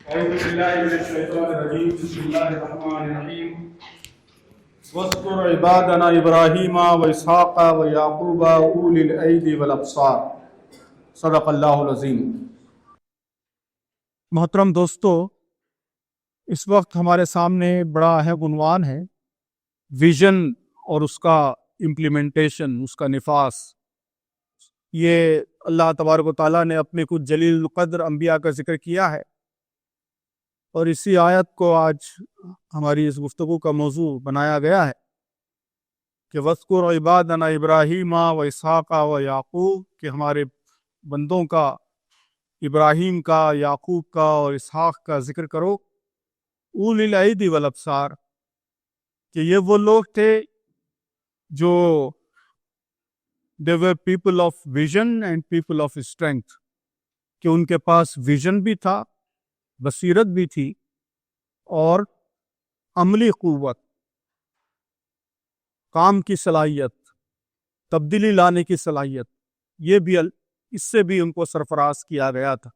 أعوذ بالله من الشيطان الرجيم بسم الله الرحمن الرحيم واذكر عبادنا إبراهيم وإسحاق ويعقوب أولي الأيدي والأبصار صدق اللہ العظیم۔ محترم دوستو، اس وقت ہمارے سامنے بڑا اہم عنوان ہے ویژن اور اس کا امپلیمنٹیشن، اس کا نفاذ۔ یہ اللہ تبارک و تعالیٰ نے اپنے کچھ جلیل القدر انبیاء کا ذکر کیا ہے، اور اسی آیت کو آج ہماری اس گفتگو کا موضوع بنایا گیا ہے کہ وَاذْكُرْ عِبَادَنَا إِبْرَاهِيمَ وَإِسْحَاقَ وَيَعْقُوبَ، کہ ہمارے بندوں کا، ابراہیم کا، یعقوب کا اور اسحاق کا ذکر کرو، اولِ الْأَيْدِي وَالْأَبْصَارِ، کہ یہ وہ لوگ تھے جو they were people of vision and people of strength، کہ ان کے پاس ویژن بھی تھا، بصیرت بھی تھی، اور عملی قوت، کام کی صلاحیت، تبدیلی لانے کی صلاحیت، یہ بھی اس سے بھی ان کو سرفراز کیا گیا تھا۔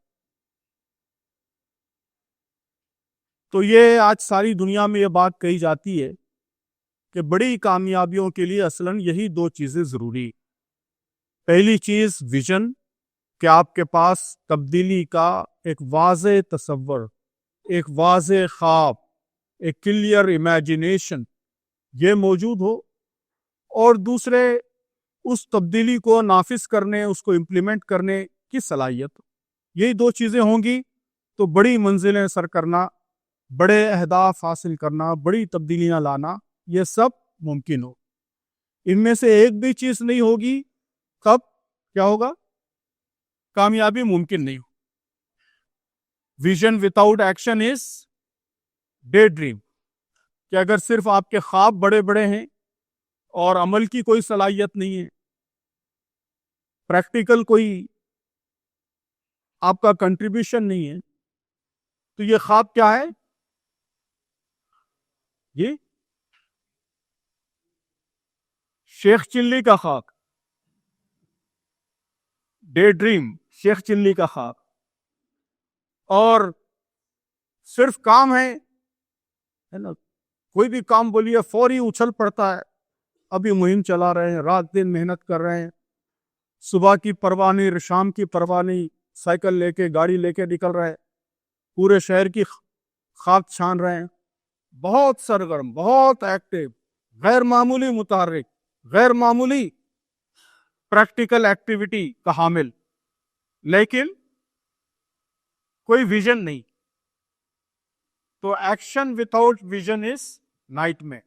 تو یہ آج ساری دنیا میں یہ بات کہی جاتی ہے کہ بڑی کامیابیوں کے لیے اصلاً یہی دو چیزیں ضروری۔ پہلی چیز ویژن، کہ آپ کے پاس تبدیلی کا ایک واضح تصور، ایک واضح خواب، ایک کلیئر امیجنیشن یہ موجود ہو، اور دوسرے اس تبدیلی کو نافذ کرنے، اس کو امپلیمنٹ کرنے کی صلاحیت۔ یہی دو چیزیں ہوں گی تو بڑی منزلیں سر کرنا، بڑے اہداف حاصل کرنا، بڑی تبدیلیاں لانا، یہ سب ممکن ہو۔ ان میں سے ایک بھی چیز نہیں ہوگی، کب کیا ہوگا؟ کامیابی ممکن نہیں ہو۔ Vision without action is daydream, کہ اگر صرف آپ کے خواب بڑے بڑے ہیں اور عمل کی کوئی صلاحیت نہیں ہے، پریکٹیکل کوئی آپ کا کنٹریبیوشن نہیں ہے، تو یہ خواب کیا ہے؟ یہ شیخ چلی کا خواب، ڈے ڈریم، شیخ چلی کا خواب، اور صرف کام ہے نا، کوئی بھی کام بولیے فوری اچھل پڑتا ہے، ابھی مہم چلا رہے ہیں، رات دن محنت کر رہے ہیں، صبح کی پرواہ نہیں، شام کی پرواہ نہیں، سائیکل لے کے، گاڑی لے کے نکل رہے ہیں، پورے شہر کی خاک چھان رہے ہیں، بہت سرگرم، بہت ایکٹیو، غیر معمولی متحرک، غیر معمولی پریکٹیکل ایکٹیویٹی کا حامل، لیکن کوئی ویژن نہیں۔ تو action without vision is nightmare,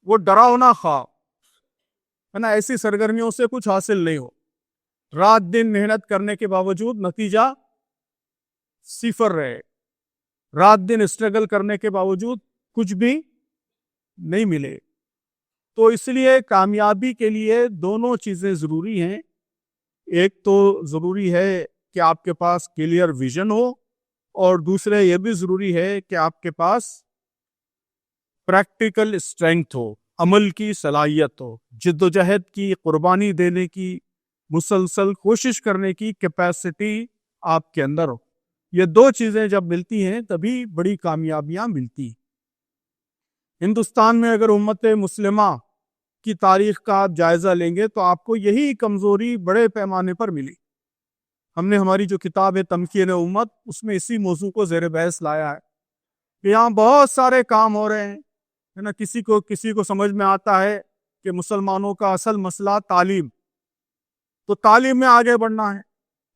وہ ڈراؤنا خواب ہے نا، ایسی سرگرمیوں سے کچھ حاصل نہیں ہو، رات دن محنت کرنے کے باوجود نتیجہ صفر رہے، رات دن اسٹرگل کرنے کے باوجود کچھ بھی نہیں ملے۔ تو اس لیے کامیابی کے لیے دونوں چیزیں ضروری ہیں۔ ایک تو ضروری ہے کہ آپ کے پاس کلیئر ویژن ہو، اور دوسرے یہ بھی ضروری ہے کہ آپ کے پاس پریکٹیکل اسٹرینگتھ ہو، عمل کی صلاحیت ہو، جد و جہد کی، قربانی دینے کی، مسلسل کوشش کرنے کی کیپیسٹی آپ کے اندر ہو۔ یہ دو چیزیں جب ملتی ہیں تبھی بڑی کامیابیاں ملتی ہیں۔ ہندوستان میں اگر امت مسلمہ کی تاریخ کا آپ جائزہ لیں گے تو آپ کو یہی کمزوری بڑے پیمانے پر ملی۔ ہم نے ہماری جو کتاب ہے تمکین امت، اس میں اسی موضوع کو زیر بحث لایا ہے کہ یہاں بہت سارے کام ہو رہے ہیں ہے نا، کسی کو سمجھ میں آتا ہے کہ مسلمانوں کا اصل مسئلہ تعلیم، تو تعلیم میں آگے بڑھنا ہے،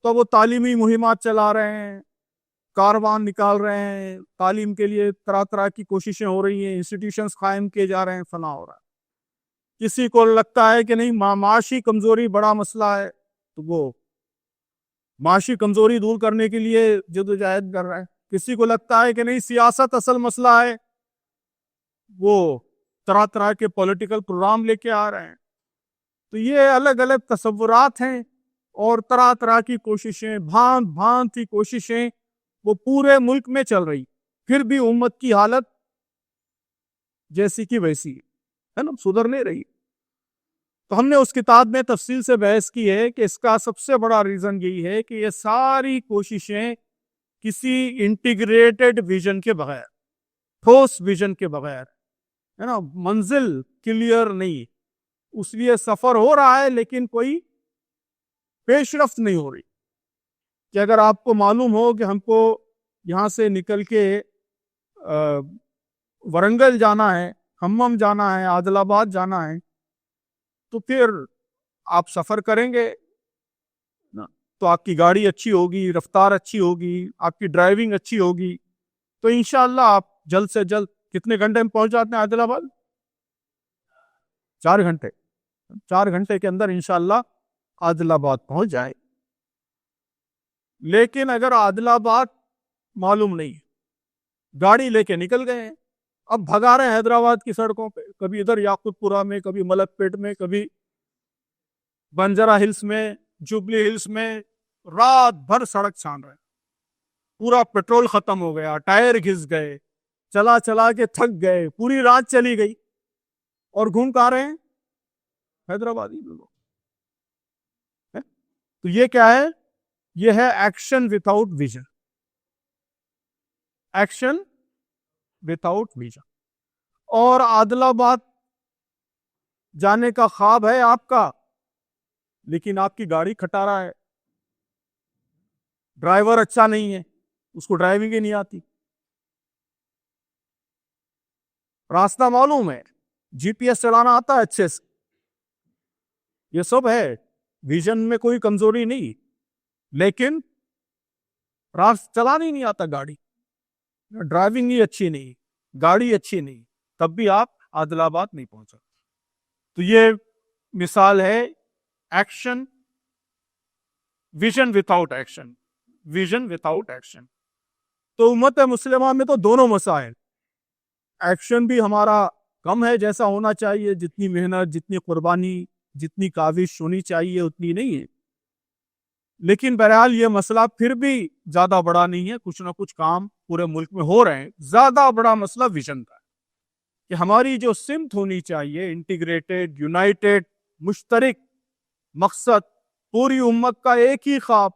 تو وہ تعلیمی مہمات چلا رہے ہیں، کاروان نکال رہے ہیں، تعلیم کے لیے طرح طرح کی کوششیں ہو رہی ہیں، انسٹیٹیوشنز قائم کیے جا رہے ہیں، فلاں ہو رہا ہے۔ کسی کو لگتا ہے کہ نہیں معاشی کمزوری بڑا مسئلہ ہے، تو وہ معاشی کمزوری دور کرنے کے لیے جدوجہد کر رہا ہے۔ کسی کو لگتا ہے کہ نہیں سیاست اصل مسئلہ ہے، وہ طرح طرح کے پولیٹیکل پروگرام لے کے آ رہے ہیں۔ تو یہ الگ الگ تصورات ہیں، اور طرح طرح کی کوششیں، بھانت بھانت کی کوششیں وہ پورے ملک میں چل رہی، پھر بھی امت کی حالت جیسی کی ویسی ہے نا، سدھر نہیں رہی۔ تو ہم نے اس کتاب میں تفصیل سے بحث کی ہے کہ اس کا سب سے بڑا ریزن یہی ہے کہ یہ ساری کوششیں کسی انٹیگریٹڈ ویژن کے بغیر، ٹھوس ویژن کے بغیر، ہے نا، منزل کلیئر نہیں، اس لیے سفر ہو رہا ہے لیکن کوئی پیش رفت نہیں ہو رہی. کہ اگر آپ کو معلوم ہو کہ ہم کو یہاں سے نکل کے ورنگل جانا ہے، کھمم جانا ہے، عادل آباد جانا ہے، تو پھر آپ سفر کریں گے تو آپ کی گاڑی اچھی ہوگی، رفتار اچھی ہوگی، آپ کی ڈرائیونگ اچھی ہوگی، تو انشاءاللہ آپ جلد سے جلد کتنے گھنٹے میں پہنچ جاتے ہیں عادل آباد؟ 4 گھنٹے. 4 گھنٹے کے اندر انشاءاللہ عادل آباد پہنچ جائے. لیکن اگر عادل آباد معلوم نہیں، گاڑی لے کے نکل گئے ہیں، اب بھگا رہے ہیں حیدرآباد کی سڑکوں پہ، کبھی ادھر یاقوت پورہ میں، کبھی ملک پیٹ میں، کبھی بنجارہ ہلز میں، جوبلی ہلز میں، رات بھر سڑک چھان رہے ہیں. پورا پیٹرول ختم ہو گیا، ٹائر گھس گئے، چلا چلا کے تھک گئے، پوری رات چلی گئی، اور گھوم کہاں رہے ہیں؟ حیدرآبادی لوگ. تو یہ کیا ہے؟ یہ ہے action without vision. Action without vision. اور عادل آباد جانے کا خواب ہے آپ کا، لیکن آپ کی گاڑی کھٹارا ہے، ڈرائیور اچھا نہیں ہے، اس کو ڈرائیونگ ہی نہیں آتی، راستہ معلوم ہے، جی پی ایس چلانا آتا ہے اچھے سے، یہ سب ہے، ویژن میں کوئی کمزوری نہیں، لیکن چلانا ہی نہیں آتا گاڑی، ڈرائیونگ ہی اچھی نہیں، گاڑی اچھی نہیں، تب بھی آپ عادل آباد نہیں پہنچا. تو یہ مثال ہے action, vision without action, vision without action. تو امت مسلمہ میں تو دونوں مسائل، ایکشن بھی ہمارا کم ہے جیسا ہونا چاہیے، جتنی محنت، جتنی قربانی، جتنی کاوش ہونی چاہیے اتنی نہیں ہے، لیکن بہرحال یہ مسئلہ پھر بھی زیادہ بڑا نہیں ہے، کچھ نہ کچھ کام پورے ملک میں ہو رہے ہیں. زیادہ بڑا مسئلہ ویژن کا ہے کہ ہماری جو سمت ہونی چاہیے، انٹیگریٹڈ، یونائٹڈ، مشترک مقصد، پوری امت کا ایک ہی خواب،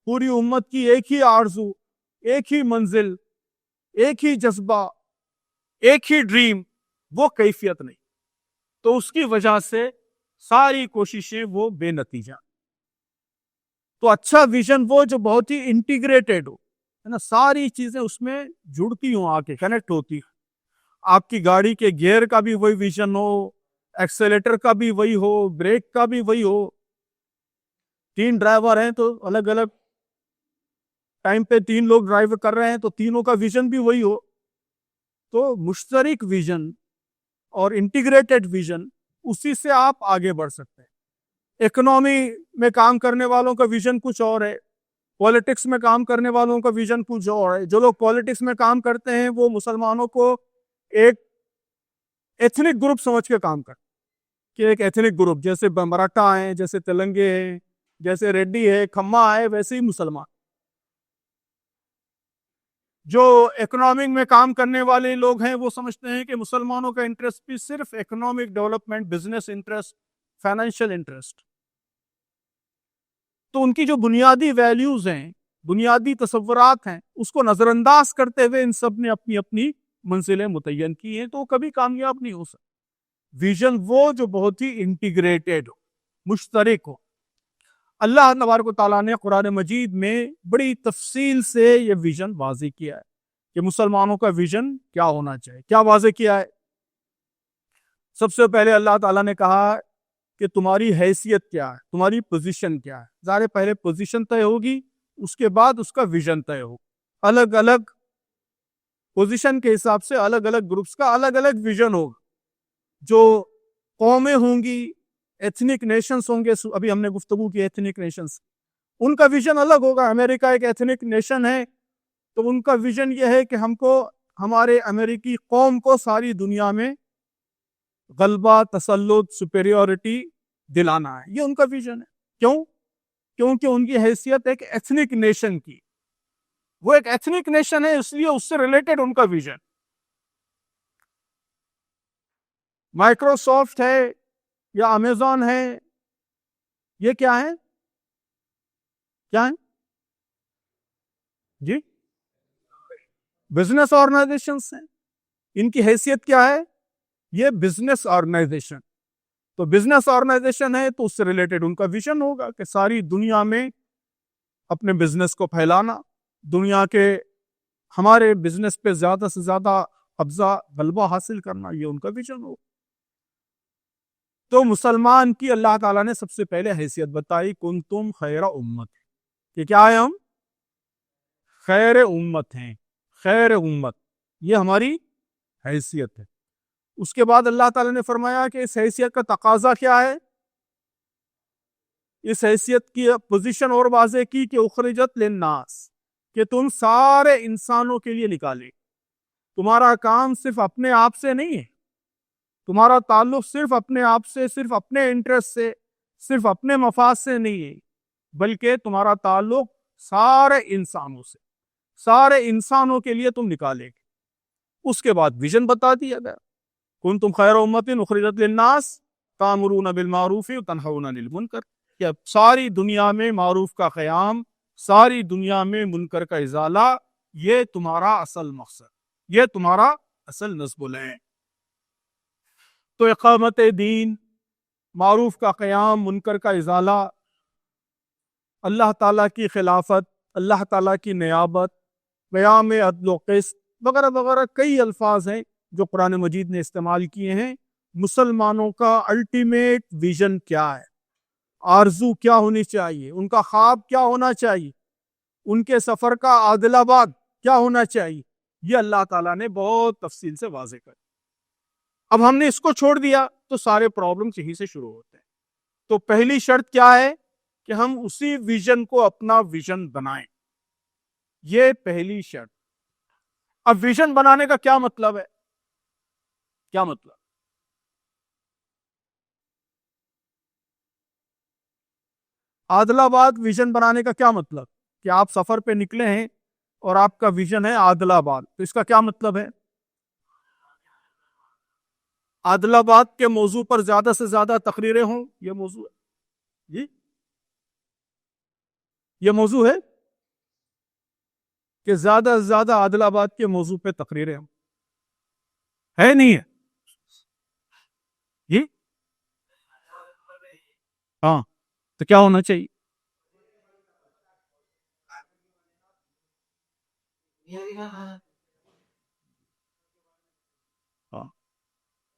پوری امت کی ایک ہی آرزو، ایک ہی منزل، ایک ہی جذبہ، ایک ہی ڈریم، وہ کیفیت نہیں. تو اس کی وجہ سے ساری کوششیں وہ بے نتیجہ. تو اچھا ویژن وہ جو بہت ہی انٹیگریٹڈ ہو، ہے نا، ساری چیزیں اس میں جڑتی ہوں، آ کے کنیکٹ ہوتی ہیں. آپ کی گاڑی کے گیئر کا بھی وہی ویژن ہو، ایکسیلیٹر کا بھی وہی ہو، بریک کا بھی وہی ہو. 3 ڈرائیور ہیں تو الگ الگ ٹائم پہ 3 لوگ ڈرائیو کر رہے ہیں تو تینوں کا ویژن بھی وہی ہو. تو مشترک ویژن اور انٹیگریٹڈ ویژن، اسی سے آپ آگے بڑھ سکتے ہیں. اکنامی میں کام کرنے والوں کا ویژن کچھ اور ہے، پالیٹکس میں کام کرنے والوں کا ویژن کچھ اور ہے. جو لوگ پالیٹکس میں کام کرتے ہیں وہ مسلمانوں کو ایک ایتھنک گروپ سمجھ کے کام کرتے ہیں، کہ ایک ایتھنک گروپ، جیسے مراٹھا ہیں، جیسے تلنگے ہیں، جیسے ریڈی ہے، کھما ہے، ویسے ہی مسلمان. جو اکنامک میں کام کرنے والے لوگ ہیں وہ سمجھتے ہیں کہ مسلمانوں کا انٹرسٹ بھی صرف economic development, business interest, financial interest. تو ان کی جو بنیادی ویلیوز ہیں، بنیادی تصورات ہیں، اس کو نظر انداز کرتے ہوئے ان سب نے اپنی اپنی منزلیں متعین کی ہیں، تو وہ کبھی کامیاب نہیں ہو سکتے. ویژن وہ جو بہت ہی انٹیگریٹڈ ہو، مشترک ہو. اللہ تبارک و تعالیٰ نے قرآن مجید میں بڑی تفصیل سے یہ ویژن واضح کیا ہے کہ مسلمانوں کا ویژن کیا ہونا چاہیے. کیا واضح کیا ہے؟ سب سے پہلے اللہ تعالیٰ نے کہا کہ تمہاری حیثیت کیا ہے، تمہاری پوزیشن کیا ہے. ظاہر پہلے پوزیشن طے ہوگی، اس کے بعد اس کا ویژن طے ہوگا. الگ الگ پوزیشن کے حساب سے الگ الگ گروپس کا الگ الگ ویژن ہوگا. جو قومیں ہوں گی، ایتھنک نیشنز ہوں گے، ابھی ہم نے گفتگو کی ایتھنک نیشنز، ان کا ویژن الگ ہوگا. امریکہ ایک ایتھنک نیشن ہے، تو ان کا ویژن یہ ہے کہ ہم کو، ہمارے امریکی قوم کو ساری دنیا میں غلبہ، تسلط، سپیریورٹی دلانا ہے. یہ ان کا ویژن ہے. کیوں؟ کیونکہ ان کی حیثیت ایک ایتھنک نیشن کی، وہ ایک ایتھنک نیشن ہے، اس لیے اس سے ریلیٹڈ ان کا ویژن. مائکروسافٹ ہے یا امیزون ہے، یہ کیا ہے؟ کیا ہے؟ جی بزنس آرگنائزیشنس ہیں، ان کی حیثیت کیا ہے؟ یہ بزنس آرگنائزیشن، تو بزنس آرگنائزیشن ہے تو اس سے ریلیٹڈ ان کا ویژن ہوگا کہ ساری دنیا میں اپنے بزنس کو پھیلانا، دنیا کے ہمارے بزنس پہ زیادہ سے زیادہ قبضہ غلبہ حاصل کرنا، یہ ان کا ویژن ہوگا۔ تو مسلمان کی اللہ تعالیٰ نے سب سے پہلے حیثیت بتائی، کنتم خیر امت، کہ کیا ہے؟ ہم خیر امت ہیں، خیر امت، یہ ہماری حیثیت ہے۔ اس کے بعد اللہ تعالیٰ نے فرمایا کہ اس حیثیت کا تقاضا کیا ہے؟ اس حیثیت کی پوزیشن اور واضح کی کہ اخرجت للناس، کہ تم سارے انسانوں کے لیے نکالے۔ تمہارا کام صرف اپنے آپ سے نہیں ہے، تمہارا تعلق صرف اپنے آپ سے، صرف اپنے انٹرسٹ سے، صرف اپنے مفاد سے نہیں ہے، بلکہ تمہارا تعلق سارے انسانوں سے، سارے انسانوں کے لیے تم نکالے گے۔ اس کے بعد ویژن بتا دیا گیا، کنتم خیر امت اخرجت للناس تأمرون بالمعروف وتنہون عن المنکر، کہ اب ساری دنیا میں معروف کا قیام، ساری دنیا میں منکر کا ازالہ، یہ تمہارا اصل مقصد، یہ تمہارا اصل نصب العین۔ تو اقامت دین، معروف کا قیام، منکر کا ازالہ، اللہ تعالیٰ کی خلافت، اللہ تعالیٰ کی نیابت، قیام عدل و قسط وغیرہ وغیرہ کئی الفاظ ہیں جو قرآن مجید نے استعمال کیے ہیں۔ مسلمانوں کا الٹیمیٹ ویژن کیا ہے، آرزو کیا ہونی چاہیے، ان کا خواب کیا ہونا چاہیے، ان کے سفر کا عادل آباد کیا ہونا چاہیے، یہ اللہ تعالیٰ نے بہت تفصیل سے واضح کر۔ اب ہم نے اس کو چھوڑ دیا تو سارے پرابلمز یہیں سے شروع ہوتے ہیں۔ تو پہلی شرط کیا ہے کہ ہم اسی ویژن کو اپنا ویژن بنائیں، یہ پہلی شرط۔ اب ویژن بنانے کا کیا مطلب ہے؟ کیا مطلب؟ عادل آباد ویژن بنانے کا کیا مطلب؟ کہ آپ سفر پہ نکلے ہیں اور آپ کا ویژن ہے عادل آباد، تو اس کا کیا مطلب ہے؟ عادل آباد کے موضوع پر زیادہ سے زیادہ تقریریں ہوں، یہ موضوع ہے جی، یہ موضوع ہے کہ زیادہ سے زیادہ عادل آباد کے موضوع پہ تقریریں ہوں، ہے نہیں ہے جی؟ ہاں، تو کیا ہونا چاہیے؟ ہاں،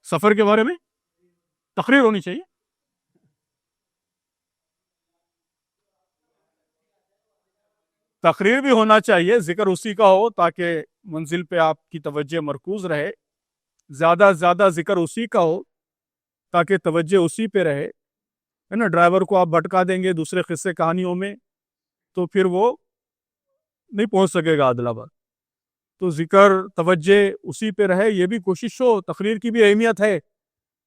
سفر کے بارے میں تقریر ہونی چاہیے۔ تقریر بھی ہونا چاہیے، ذکر اسی کا ہو تاکہ منزل پہ آپ کی توجہ مرکوز رہے، زیادہ سے زیادہ ذکر اسی کا ہو تاکہ توجہ اسی پہ رہے، ہے نا؟ ڈرائیور کو آپ بھٹکا دیں گے دوسرے قصے کہانیوں میں تو پھر وہ نہیں پہنچ سکے گا عادل آباد۔ تو ذکر توجہ اسی پہ رہے، یہ بھی کوشش ہو، تقریر کی بھی اہمیت ہے،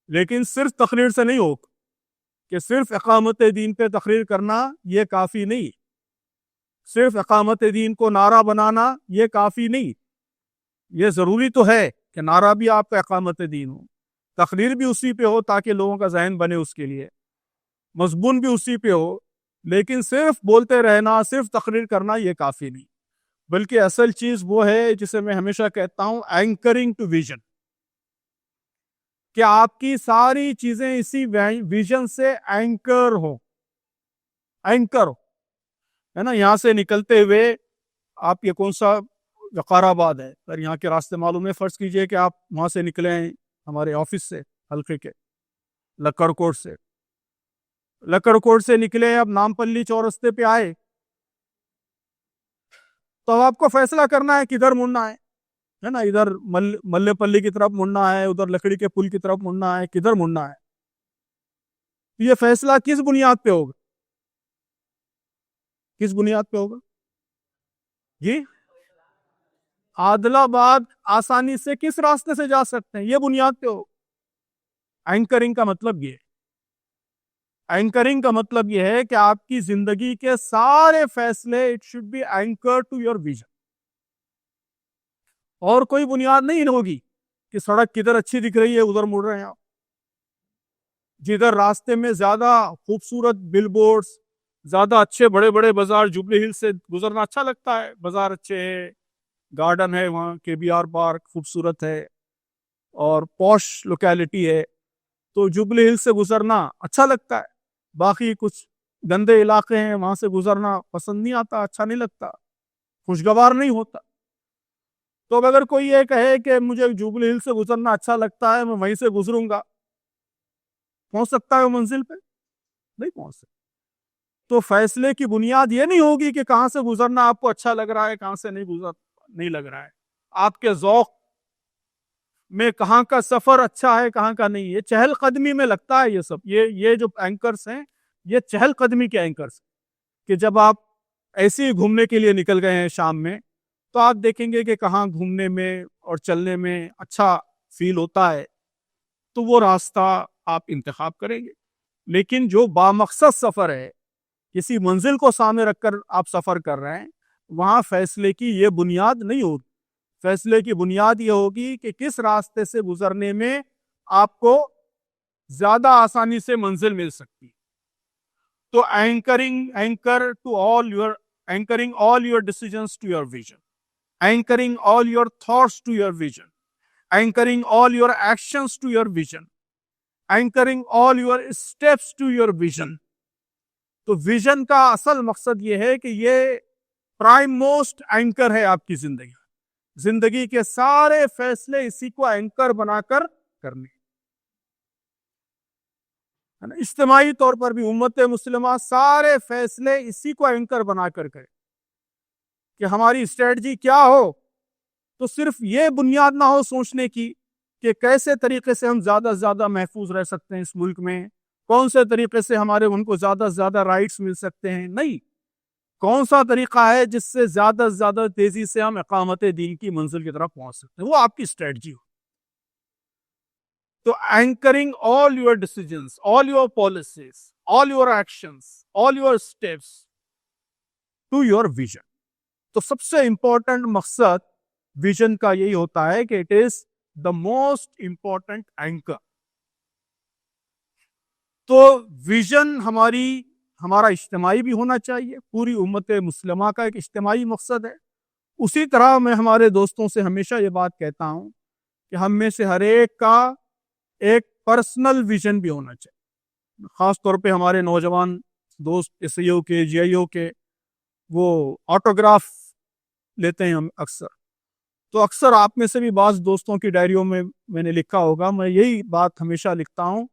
لیکن صرف تقریر سے نہیں ہو کہ صرف اقامت دین پہ تقریر کرنا یہ کافی نہیں، صرف اقامت دین کو نعرہ بنانا یہ کافی نہیں، یہ ضروری تو ہے کہ نعرہ بھی آپ کا اقامت دین ہو، تقریر بھی اسی پہ ہو تاکہ لوگوں کا ذہن بنے اس کے لیے، مضمون بھی اسی پہ ہو، لیکن صرف بولتے رہنا، صرف تقریر کرنا یہ کافی نہیں، بلکہ اصل چیز وہ ہے جسے میں ہمیشہ کہتا ہوں اینکرنگ ٹو ویژن، کہ آپ کی ساری چیزیں اسی ویژن سے اینکر ہو، اینکر ہو، ہے نا؟ یہاں سے نکلتے ہوئے آپ یہ کون سا وقار آباد ہے، اگر یہاں کے راستے معلوم ہے، فرض کیجئے کہ آپ وہاں سے نکلے ہیں ہمارے آفس سے، حلقے کے لکڑ کوٹ سے، لکڑ کوٹ سے نکلے، اب نامپلی چورستے پہ آئے تو اب آپ کو فیصلہ کرنا ہے کدھر مڑنا ہے نا؟ ادھر ملے پلی کی طرف مڑنا ہے، ادھر لکڑی کے پل کی طرف مڑنا ہے، کدھر مڑنا ہے؟ یہ فیصلہ کس بنیاد پہ ہوگا؟ کس بنیاد پہ ہوگا جی؟ عادل آباد آسانی سے کس راستے سے جا سکتے ہیں، یہ بنیاد پہ ہو۔ اینکرنگ کا مطلب یہ ہے، اینکرنگ کا مطلب یہ ہے کہ آپ کی زندگی کے سارے فیصلے it should be anchor to your vision, اور کوئی بنیاد نہیں ہوگی کہ سڑک کدھر اچھی دکھ رہی ہے ادھر مڑ رہے ہیں آپ، جدھر راستے میں زیادہ خوبصورت بل بورڈز، زیادہ اچھے بڑے بڑے بازار جوبلی ہل سے گزرنا اچھا لگتا ہے، بازار اچھے ہے، گارڈن ہے وہاں کے بی آر پارک خوبصورت ہے اور پوش لوکیلٹی ہے، تو جوبلی ہل سے گزرنا اچھا لگتا ہے۔ باقی کچھ گندے علاقے ہیں وہاں سے گزرنا پسند نہیں آتا، اچھا نہیں لگتا، خوشگوار نہیں ہوتا۔ تو اب اگر کوئی یہ کہے کہ مجھے جوبلی ہل سے گزرنا اچھا لگتا ہے، میں وہیں سے گزروں گا، پہنچ سکتا ہے وہ منزل پہ؟ نہیں پہنچ سکتا۔ تو فیصلے کی بنیاد یہ نہیں ہوگی کہ کہاں سے گزرنا آپ کو اچھا لگ رہا ہے، کہاں سے نہیں لگ رہا ہے، آپ کے ذوق میں کہاں کا سفر اچھا ہے کہاں کا نہیں۔ یہ چہل قدمی میں لگتا ہے، یہ سب یہ جو اینکرز ہیں یہ چہل قدمی کے اینکرز، کہ جب آپ ایسے ہی گھومنے کے لیے نکل گئے ہیں شام میں، تو آپ دیکھیں گے کہ کہاں گھومنے میں اور چلنے میں اچھا فیل ہوتا ہے، تو وہ راستہ آپ انتخاب کریں گے۔ لیکن جو بامقصد سفر ہے، کسی منزل کو سامنے رکھ کر آپ سفر کر رہے ہیں، وہاں فیصلے کی یہ بنیاد نہیں ہوگی۔ فیصلے کی بنیاد یہ ہوگی کہ کس راستے سے گزرنے میں آپ کو زیادہ آسانی سے منزل مل سکتی ہے۔ تو anchoring all your decisions to your vision, anchoring all your thoughts to your vision, anchoring all your actions to your vision, anchoring all your steps to your vision۔ تو ویژن کا اصل مقصد یہ ہے کہ یہ پرائم موسٹ اینکر ہے آپ کی زندگی کے سارے فیصلے اسی کو اینکر بنا کر کرنے۔ اجتماعی طور پر بھی امت مسلمہ سارے فیصلے اسی کو اینکر بنا کر کرے کہ ہماری اسٹریٹجی کیا ہو، تو صرف یہ بنیاد نہ ہو سوچنے کی کہ کیسے طریقے سے ہم زیادہ سے زیادہ محفوظ رہ سکتے ہیں اس ملک میں، کون سے طریقے سے ہمارے ان کو زیادہ سے زیادہ رائٹس مل سکتے ہیں، نہیں، کون سا طریقہ ہے جس سے زیادہ سے زیادہ تیزی سے ہم اقامت دین کی منزل کی طرف پہنچ سکتے ہیں، وہ آپ کی اسٹریٹجی ہو۔ تو anchoring all your decisions, all your policies, all your actions, all your steps to your vision. تو سب سے امپورٹنٹ مقصد ویژن کا یہی ہوتا ہے کہ it is the most important anchor. تو ویژن ہمارا اجتماعی بھی ہونا چاہیے، پوری امت مسلمہ کا ایک اجتماعی مقصد ہے۔ اسی طرح میں ہمارے دوستوں سے ہمیشہ یہ بات کہتا ہوں کہ ہم میں سے ہر ایک کا ایک پرسنل ویژن بھی ہونا چاہیے۔ خاص طور پہ ہمارے نوجوان دوست ایس ای او کے، جی آئی او کے، وہ آٹوگراف لیتے ہیں ہم اکثر، تو اکثر آپ میں سے بھی بعض دوستوں کی ڈائریوں میں نے لکھا ہوگا، میں یہی بات ہمیشہ لکھتا ہوں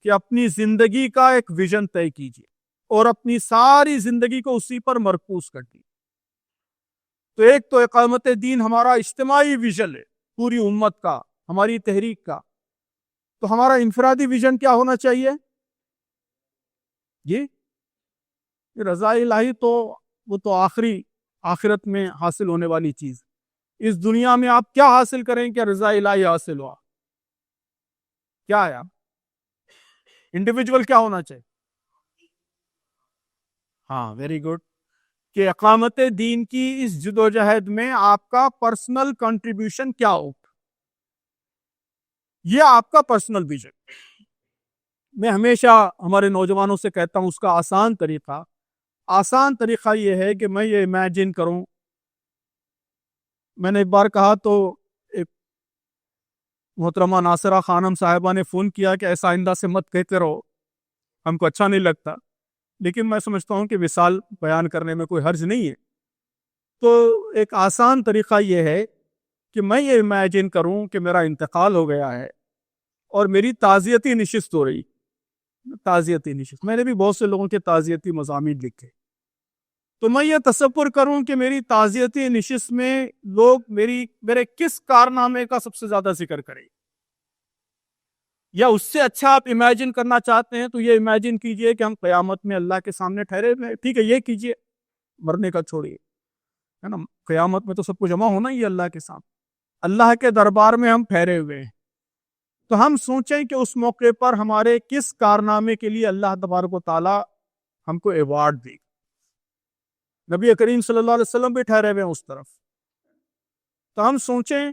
کہ اپنی زندگی کا ایک ویژن طے کیجیے اور اپنی ساری زندگی کو اسی پر مرکوز کر دیجیے۔ تو ایک تو اقامت دین ہمارا اجتماعی ویژن ہے پوری امت کا، ہماری تحریک کا۔ تو ہمارا انفرادی ویژن کیا ہونا چاہیے؟ یہ رضا الہی تو وہ تو آخرت میں حاصل ہونے والی چیز۔ اس دنیا میں آپ کیا حاصل کریں کہ رضا الہی حاصل ہوا؟ کیا ہے؟ انڈیویجول کیا ہونا چاہیے؟ ہاں، ویری گڈ، کہ اقامت دین کی اس جدوجہد میں آپ کا پرسنل کنٹریبیوشن کیا ہو، یہ آپ کا پرسنل ویژن۔ میں ہمیشہ ہمارے نوجوانوں سے کہتا ہوں اس کا آسان طریقہ یہ ہے کہ میں یہ امیجن کروں۔ میں نے ایک بار کہا تو ایک محترمہ ناصرہ خانم صاحبہ نے فون کیا کہ ایسا آئندہ سے مت کہتے رہو، ہم کو اچھا نہیں لگتا، لیکن میں سمجھتا ہوں کہ مثال بیان کرنے میں کوئی حرج نہیں ہے۔ تو ایک آسان طریقہ یہ ہے کہ میں یہ امیجن کروں کہ میرا انتقال ہو گیا ہے اور میری تعزیتی نشست ہو رہی۔ تعزیتی نشست، میں نے بھی بہت سے لوگوں کے تعزیتی مضامین لکھے، تو میں یہ تصور کروں کہ میری تعزیتی نشست میں لوگ میرے کس کارنامے کا سب سے زیادہ ذکر کریں، یا اس سے اچھا آپ امیجن کرنا چاہتے ہیں تو یہ امیجن کیجئے کہ ہم قیامت میں اللہ کے سامنے ٹھہرے ہوئے ہیں۔ ٹھیک ہے، یہ کیجئے، مرنے کا چھوڑیے، ہے نا، قیامت میں تو سب کو جمع ہونا ہی ہے اللہ کے سامنے، اللہ کے دربار میں ہم ٹھہرے ہوئے ہیں۔ تو ہم سوچیں کہ اس موقع پر ہمارے کس کارنامے کے لیے اللہ تبارک و تعالی ہم کو ایوارڈ دے۔ نبی کریم صلی اللہ علیہ وسلم بھی ٹھہرے ہوئے ہیں اس طرف، تو ہم سوچیں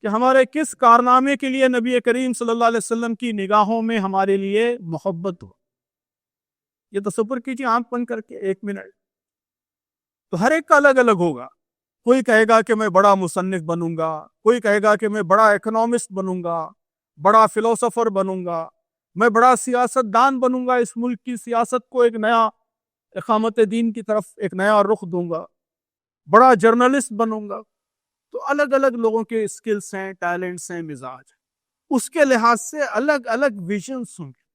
کہ ہمارے کس کارنامے کے لیے نبی کریم صلی اللہ علیہ وسلم کی نگاہوں میں ہمارے لیے محبت ہو۔ یہ تصور کیجیے آنکھ بند کر کے 1 منٹ. تو ہر ایک کا الگ الگ ہوگا. کوئی کہے گا کہ میں بڑا مصنف بنوں گا, کوئی کہے گا کہ میں بڑا اکنامسٹ بنوں گا, بڑا فلسفر بنوں گا, میں بڑا سیاست دان بنوں گا, اس ملک کی سیاست کو ایک نیا اقامت دین کی طرف ایک نیا رخ دوں گا, بڑا جرنلسٹ بنوں گا. تو الگ الگ لوگوں کے اسکلز ہیں, ٹیلنٹس ہیں, مزاج, اس کے لحاظ سے الگ الگ ویژنس ہوں گے,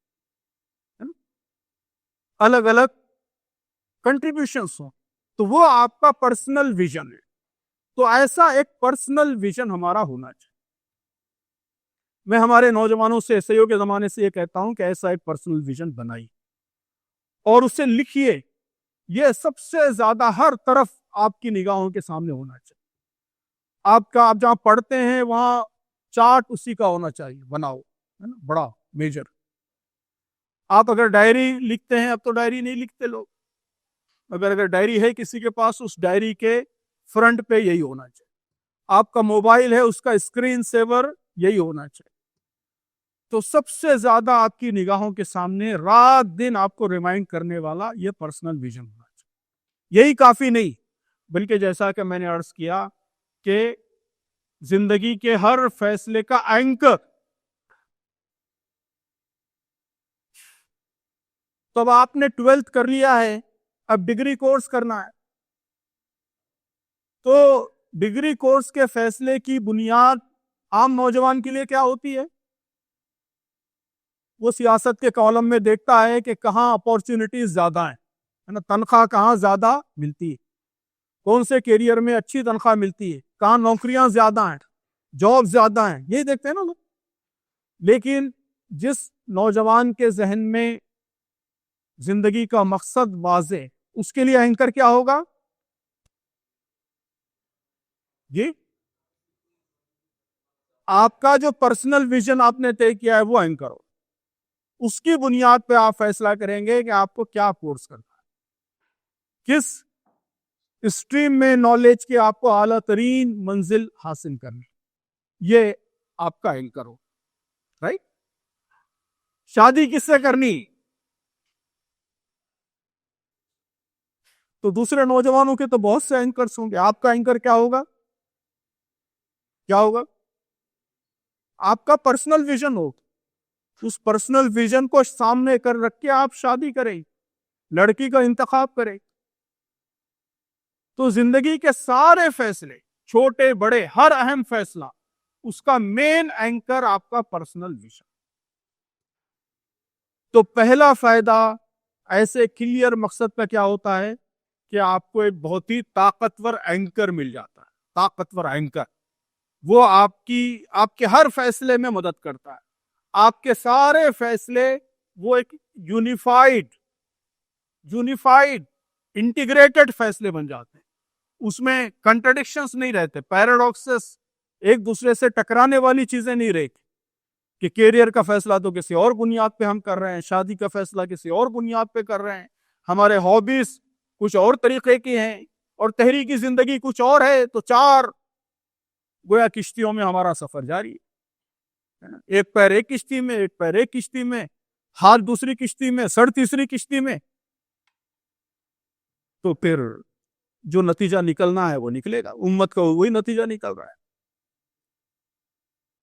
الگ الگ کنٹریبیوشنس ہوں. تو وہ آپ کا پرسنل ویژن ہے. تو ایسا ایک پرسنل ویژن ہمارا ہونا چاہیے. میں ہمارے نوجوانوں سے SIO کے زمانے سے یہ کہتا ہوں کہ ایسا ایک پرسنل ویژن بنائیے اور اسے لکھیے. یہ سب سے زیادہ ہر طرف آپ کی نگاہوں کے سامنے ہونا چاہیے. آپ جہاں پڑھتے ہیں وہاں چارٹ اسی کا ہونا چاہیے, بناؤ, ہے نا, بڑا میجر. آپ اگر ڈائری لکھتے ہیں, اب تو ڈائری نہیں لکھتے لوگ, اگر ڈائری ہے کسی کے پاس, اس ڈائری کے فرنٹ پہ یہی ہونا چاہیے. آپ کا موبائل ہے, اس کا اسکرین سیور یہی ہونا چاہیے. تو سب سے زیادہ آپ کی نگاہوں کے سامنے رات دن آپ کو ریمائنڈ کرنے والا یہ پرسنل ویژن ہونا چاہیے. یہی کافی نہیں, بلکہ جیسا کہ میں نے عرض کیا کہ زندگی کے ہر فیصلے کا اینکر. تو اب آپ نے 12th کر لیا ہے, اب ڈگری کورس کرنا ہے. تو ڈگری کورس کے فیصلے کی بنیاد عام نوجوان کے لیے کیا ہوتی ہے؟ وہ سیاست کے کالم میں دیکھتا ہے کہ کہاں اپورچونٹیز زیادہ ہیں, ہے نا, تنخواہ کہاں زیادہ ملتی ہے, کون سے کیریئر میں اچھی تنخواہ ملتی ہے, کہاں نوکریاں زیادہ ہیں, جاب زیادہ ہیں, یہی دیکھتے ہیں نا لوگ. لیکن جس نوجوان کے ذہن میں زندگی کا مقصد واضح, اس کے لیے اینکر کیا ہوگا؟ جی, آپ کا جو پرسنل ویژن آپ نے طے کیا ہے وہ اینکر ہو. اس کی بنیاد پہ آپ فیصلہ کریں گے کہ آپ کو کیا کورس کرنا ہے, کس اسٹریم میں نالج کی آپ کو اعلیٰ ترین منزل حاصل کرنی, یہ آپ کا اینکر ہو. رائٹ. شادی کس سے کرنی؟ تو دوسرے نوجوانوں کے تو بہت سے اینکرز ہوں گے. آپ کا اینکر کیا ہوگا؟ کیا ہوگا؟ آپ کا پرسنل ویژن ہو. اس پرسنل ویژن کو سامنے کر رکھ کے آپ شادی کریں, لڑکی کا انتخاب کریں. تو زندگی کے سارے فیصلے, چھوٹے بڑے, ہر اہم فیصلہ, اس کا مین اینکر آپ کا پرسنل ویژن. تو پہلا فائدہ ایسے کلیئر مقصد پہ کیا ہوتا ہے کہ آپ کو ایک بہت ہی طاقتور اینکر مل جاتا ہے. طاقتور اینکر, وہ آپ کے ہر فیصلے میں مدد کرتا ہے. آپ کے سارے فیصلے وہ ایک یونیفائڈ انٹیگریٹڈ فیصلے بن جاتے ہیں. اس میں کنٹرڈکشنز نہیں رہتے, پیراڈاکسز, ایک دوسرے سے ٹکرانے والی چیزیں نہیں رہتی کہ کیریئر کا فیصلہ تو کسی اور بنیاد پہ ہم کر رہے ہیں, شادی کا فیصلہ کسی اور بنیاد پہ کر رہے ہیں, ہمارے ہابیز کچھ اور طریقے کی ہیں اور تحریکی زندگی کچھ اور ہے. تو چار گویا کشتیوں میں ہمارا سفر جاری ہے. ایک پیر ایک کشتی میں, ایک پیر ایک کشتی میں, ہاتھ دوسری کشتی میں, سر تیسری کشتی میں. تو پھر جو نتیجہ نکلنا ہے وہ نکلے گا. امت کا وہی نتیجہ نکل رہا ہے.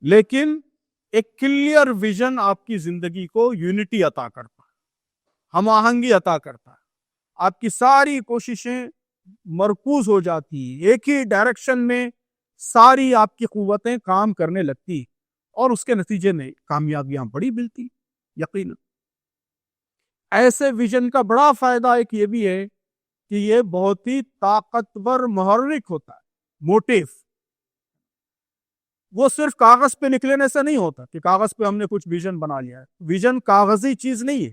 لیکن ایک کلیئر ویژن آپ کی زندگی کو یونٹی عطا کرتا ہے, ہم آہنگی عطا کرتا ہے. آپ کی ساری کوششیں مرکوز ہو جاتی ہیں, ایک ہی ڈائریکشن میں ساری آپ کی قوتیں کام کرنے لگتی اور اس کے نتیجے میں کامیابیاں بڑی ملتی یقیناً. ایسے ویژن کا بڑا فائدہ ایک یہ بھی ہے کہ یہ بہت ہی طاقتور محرک ہوتا ہے, موٹیو. وہ صرف کاغذ پہ نکلنے سے نہیں ہوتا کہ کاغذ پہ ہم نے کچھ ویژن بنا لیا ہے. ویژن کاغذی چیز نہیں ہے.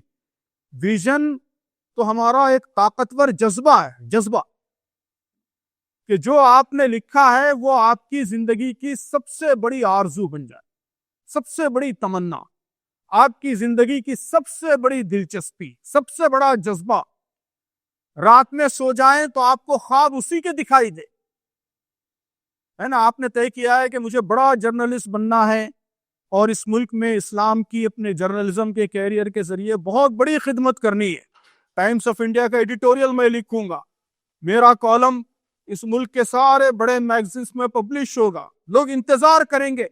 ویژن تو ہمارا ایک طاقتور جذبہ ہے, جذبہ کہ جو آپ نے لکھا ہے وہ آپ کی زندگی کی سب سے بڑی آرزو بن جائے, سب سے بڑی تمنا, آپ کی زندگی کی سب سے بڑی دلچسپی, سب سے بڑا جذبہ. رات میں سو جائیں تو آپ کو خواب اسی کے دکھائی دے, ہے نا. آپ نے طے کیا ہے کہ مجھے بڑا جرنلسٹ بننا ہے اور اس ملک میں اسلام کی اپنے جرنلزم کے کیریئر کے ذریعے بہت بڑی خدمت کرنی ہے, ٹائمز آف انڈیا کا ایڈیٹوریل میں لکھوں گا, میرا کالم اس ملک کے سارے بڑے میگزینس میں پبلش ہوگا, لوگ انتظار کریں گے.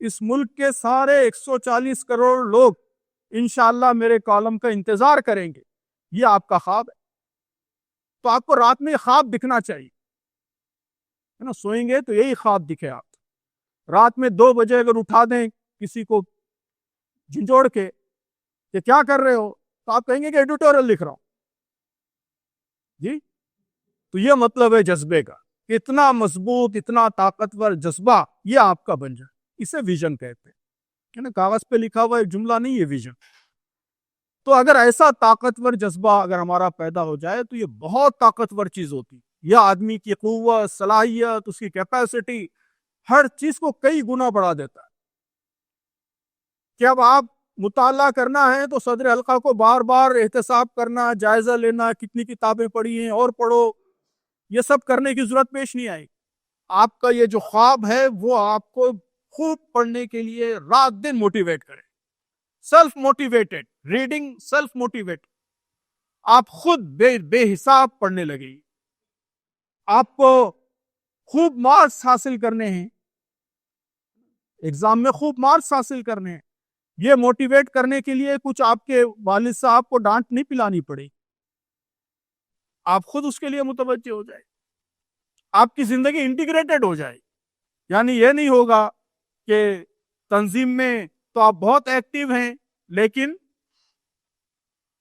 اس ملک کے سارے 140 کروڑ لوگ انشاءاللہ میرے کالم کا انتظار کریں گے. یہ آپ کا خواب ہے. تو آپ کو رات میں خواب دکھنا چاہیے, ہے نا. سوئیں گے تو یہی خواب دکھے. آپ رات میں 2 بجے اگر اٹھا دیں کسی کو جھنجھوڑ کے کہ کیا کر رہے ہو, تو آپ کہیں گے کہ ایڈیٹوریل لکھ رہا ہوں. جی, تو یہ مطلب ہے جذبے کا. اتنا مضبوط, اتنا طاقتور جذبہ یہ آپ کا بن جائے, اسے ویژن کہتے ہیں. کاغذ پہ لکھا ہوا ایک جملہ نہیں, یہ ویژن. تو اگر ایسا طاقتور جذبہ اگر ہمارا پیدا ہو جائے تو یہ بہت طاقتور چیز ہوتی. یہ آدمی کی قوت, صلاحیت, اس کی کیپیسٹی, ہر چیز کو کئی گنا بڑھا دیتا ہے. کہ اب آپ مطالعہ کرنا ہے تو صدر حلقہ کو بار بار احتساب کرنا, جائزہ لینا, کتنی کتابیں پڑھی ہیں اور پڑھو, یہ سب کرنے کی ضرورت پیش نہیں آئی. آپ کا یہ جو خواب ہے وہ آپ کو خوب پڑھنے کے لیے رات دن موٹیویٹ کرے. Self motivated reading, self motivate. آپ خود بے حساب پڑھنے لگے. آپ کو خوب مارکس حاصل کرنے ہیں, ایگزام میں خوب مارکس حاصل کرنے ہیں. یہ موٹیویٹ کرنے کے لیے کچھ آپ کے والد صاحب کو ڈانٹ نہیں پلانی پڑے, آپ خود اس کے لیے متوجہ ہو جائے. آپ کی زندگی انٹیگریٹڈ ہو جائے. یعنی یہ نہیں ہوگا کہ تنظیم میں تو آپ بہت ایکٹیو ہیں لیکن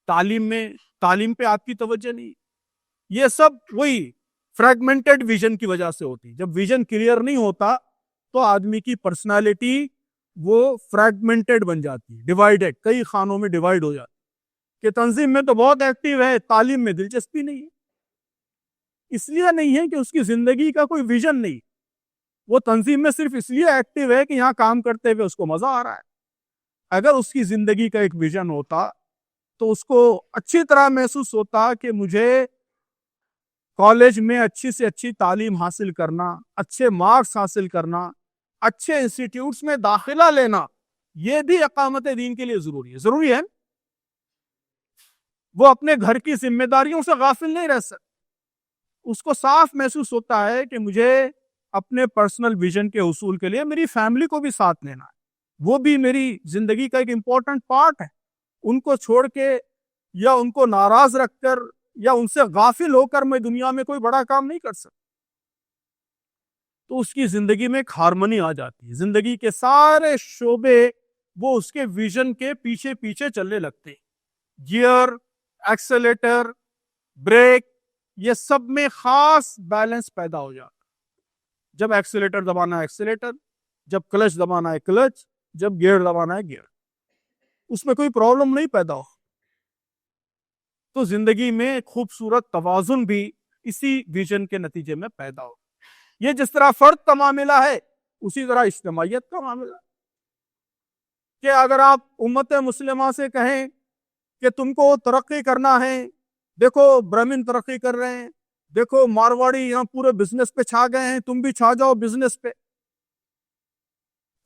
تعلیم پہ آپ کی توجہ نہیں. یہ سب وہی فریگمنٹڈ ویژن کی وجہ سے ہوتی. جب ویژن کلیئر نہیں ہوتا تو آدمی کی پرسنالٹی وہ فریگمنٹڈ بن جاتی, ڈیوائیڈڈ, کئی خانوں میں ڈیوائیڈ ہو جاتی. کہ تنظیم میں تو بہت ایکٹیو ہے, تعلیم میں دلچسپی نہیں ہے. اس لیے نہیں ہے کہ اس کی زندگی کا کوئی ویژن نہیں, وہ تنظیم میں صرف اس لیے ایکٹیو ہے کہ یہاں کام کرتے ہوئے اس کو مزہ آ رہا ہے. اگر اس کی زندگی کا ایک ویژن ہوتا تو اس کو اچھی طرح محسوس ہوتا کہ مجھے کالج میں اچھی سے اچھی تعلیم حاصل کرنا, اچھے مارکس حاصل کرنا, اچھے انسٹیٹیوٹس میں داخلہ لینا, یہ بھی اقامت دین کے لیے ضروری ہے. وہ اپنے گھر کی ذمہ داریوں سے غافل نہیں رہ سکتا. اس کو صاف محسوس ہوتا ہے کہ مجھے اپنے پرسنل ویژن کے حصول کے لیے میری فیملی کو بھی ساتھ لینا ہے, وہ بھی میری زندگی کا ایک امپورٹنٹ پارٹ ہے. ان کو چھوڑ کے یا ان کو ناراض رکھ کر یا ان سے غافل ہو کر میں دنیا میں کوئی بڑا کام نہیں کر سکتا. تو اس کی زندگی میں ایک ہارمنی آ جاتی ہے. زندگی کے سارے شعبے وہ اس کے ویژن کے پیچھے پیچھے چلنے لگتے ہیں. گیئر, ایکسیلیٹر, بریک, یہ سب میں خاص بیلنس پیدا ہو جاتا. جب ایکسیلیٹر دبانا ہے ایکسیلیٹر, جب کلچ دبانا ہے کلچ, جب گیئر دبانا ہے گیئر, اس میں کوئی پرابلم نہیں پیدا ہو. تو زندگی میں خوبصورت توازن بھی اسی ویژن کے نتیجے میں پیدا ہو. یہ جس طرح فرد کا معاملہ ہے اسی طرح اجتماعیت کا معاملہ. کہ اگر آپ امت مسلمہ سے کہیں کہ تم کو ترقی کرنا ہے, دیکھو برہمن ترقی کر رہے ہیں, دیکھو مارواڑی یہاں پورے بزنس پہ چھا گئے ہیں, تم بھی چھا جاؤ بزنس پہ,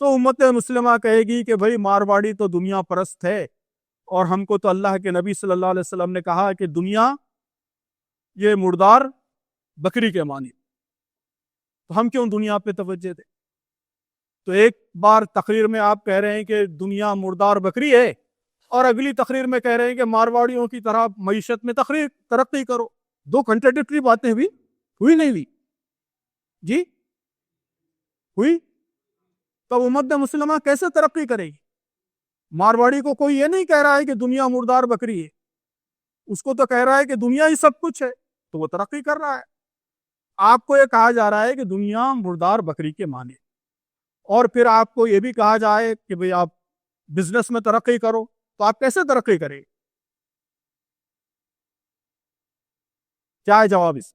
تو امت مسلمہ کہے گی کہ بھئی مارواڑی تو دنیا پرست ہے اور ہم کو تو اللہ کے نبی صلی اللہ علیہ وسلم نے کہا کہ دنیا یہ مردار بکری کے مانی, تو ہم کیوں دنیا پہ توجہ دیں. تو ایک بار تقریر میں آپ کہہ رہے ہیں کہ دنیا مردار بکری ہے اور اگلی تقریر میں کہہ رہے ہیں کہ مارواڑیوں کی طرح معیشت میں ترقی کرو. 2 کنٹراڈکٹری باتیں ہوئی نہیں ہوئی؟ جی ہوئی. تب امت مسلمہ کیسے ترقی کرے گی؟ مارواڑی کو کوئی یہ نہیں کہہ رہا ہے کہ دنیا مردار بکری ہے, اس کو تو کہہ رہا ہے کہ دنیا ہی سب کچھ ہے, تو وہ ترقی کر رہا ہے. آپ کو یہ کہا جا رہا ہے کہ دنیا مردار بکری کے معنی, اور پھر آپ کو یہ بھی کہا جائے کہ بھئی آپ بزنس میں ترقی کرو, تو آپ کیسے ترقی کریں؟ کیا ہے جواب اس؟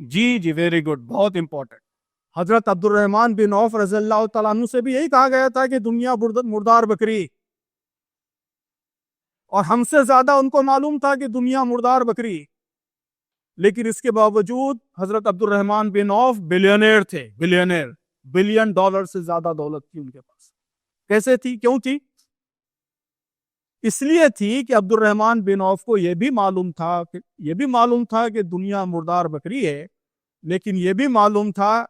جی ویری گڈ, بہت امپورٹنٹ. حضرت عبد الرحمن بن عوف رضی اللہ تعالیٰ عنہ سے بھی یہی کہا گیا تھا کہ دنیا مردار بکری, اور ہم سے زیادہ ان کو معلوم تھا کہ دنیا مردار بکری, لیکن اس کے باوجود حضرت عبد الرحمن بن عوف بلینئر تھے. $1 بلین سے زیادہ دولت تھی ان کے پاس. کیسے تھی, کیوں تھی؟ اس لیے تھی کہ عبد الرحمن بن عوف کو یہ بھی معلوم تھا کہ دنیا مردار بکری ہے، لیکن یہ بھی معلوم تھا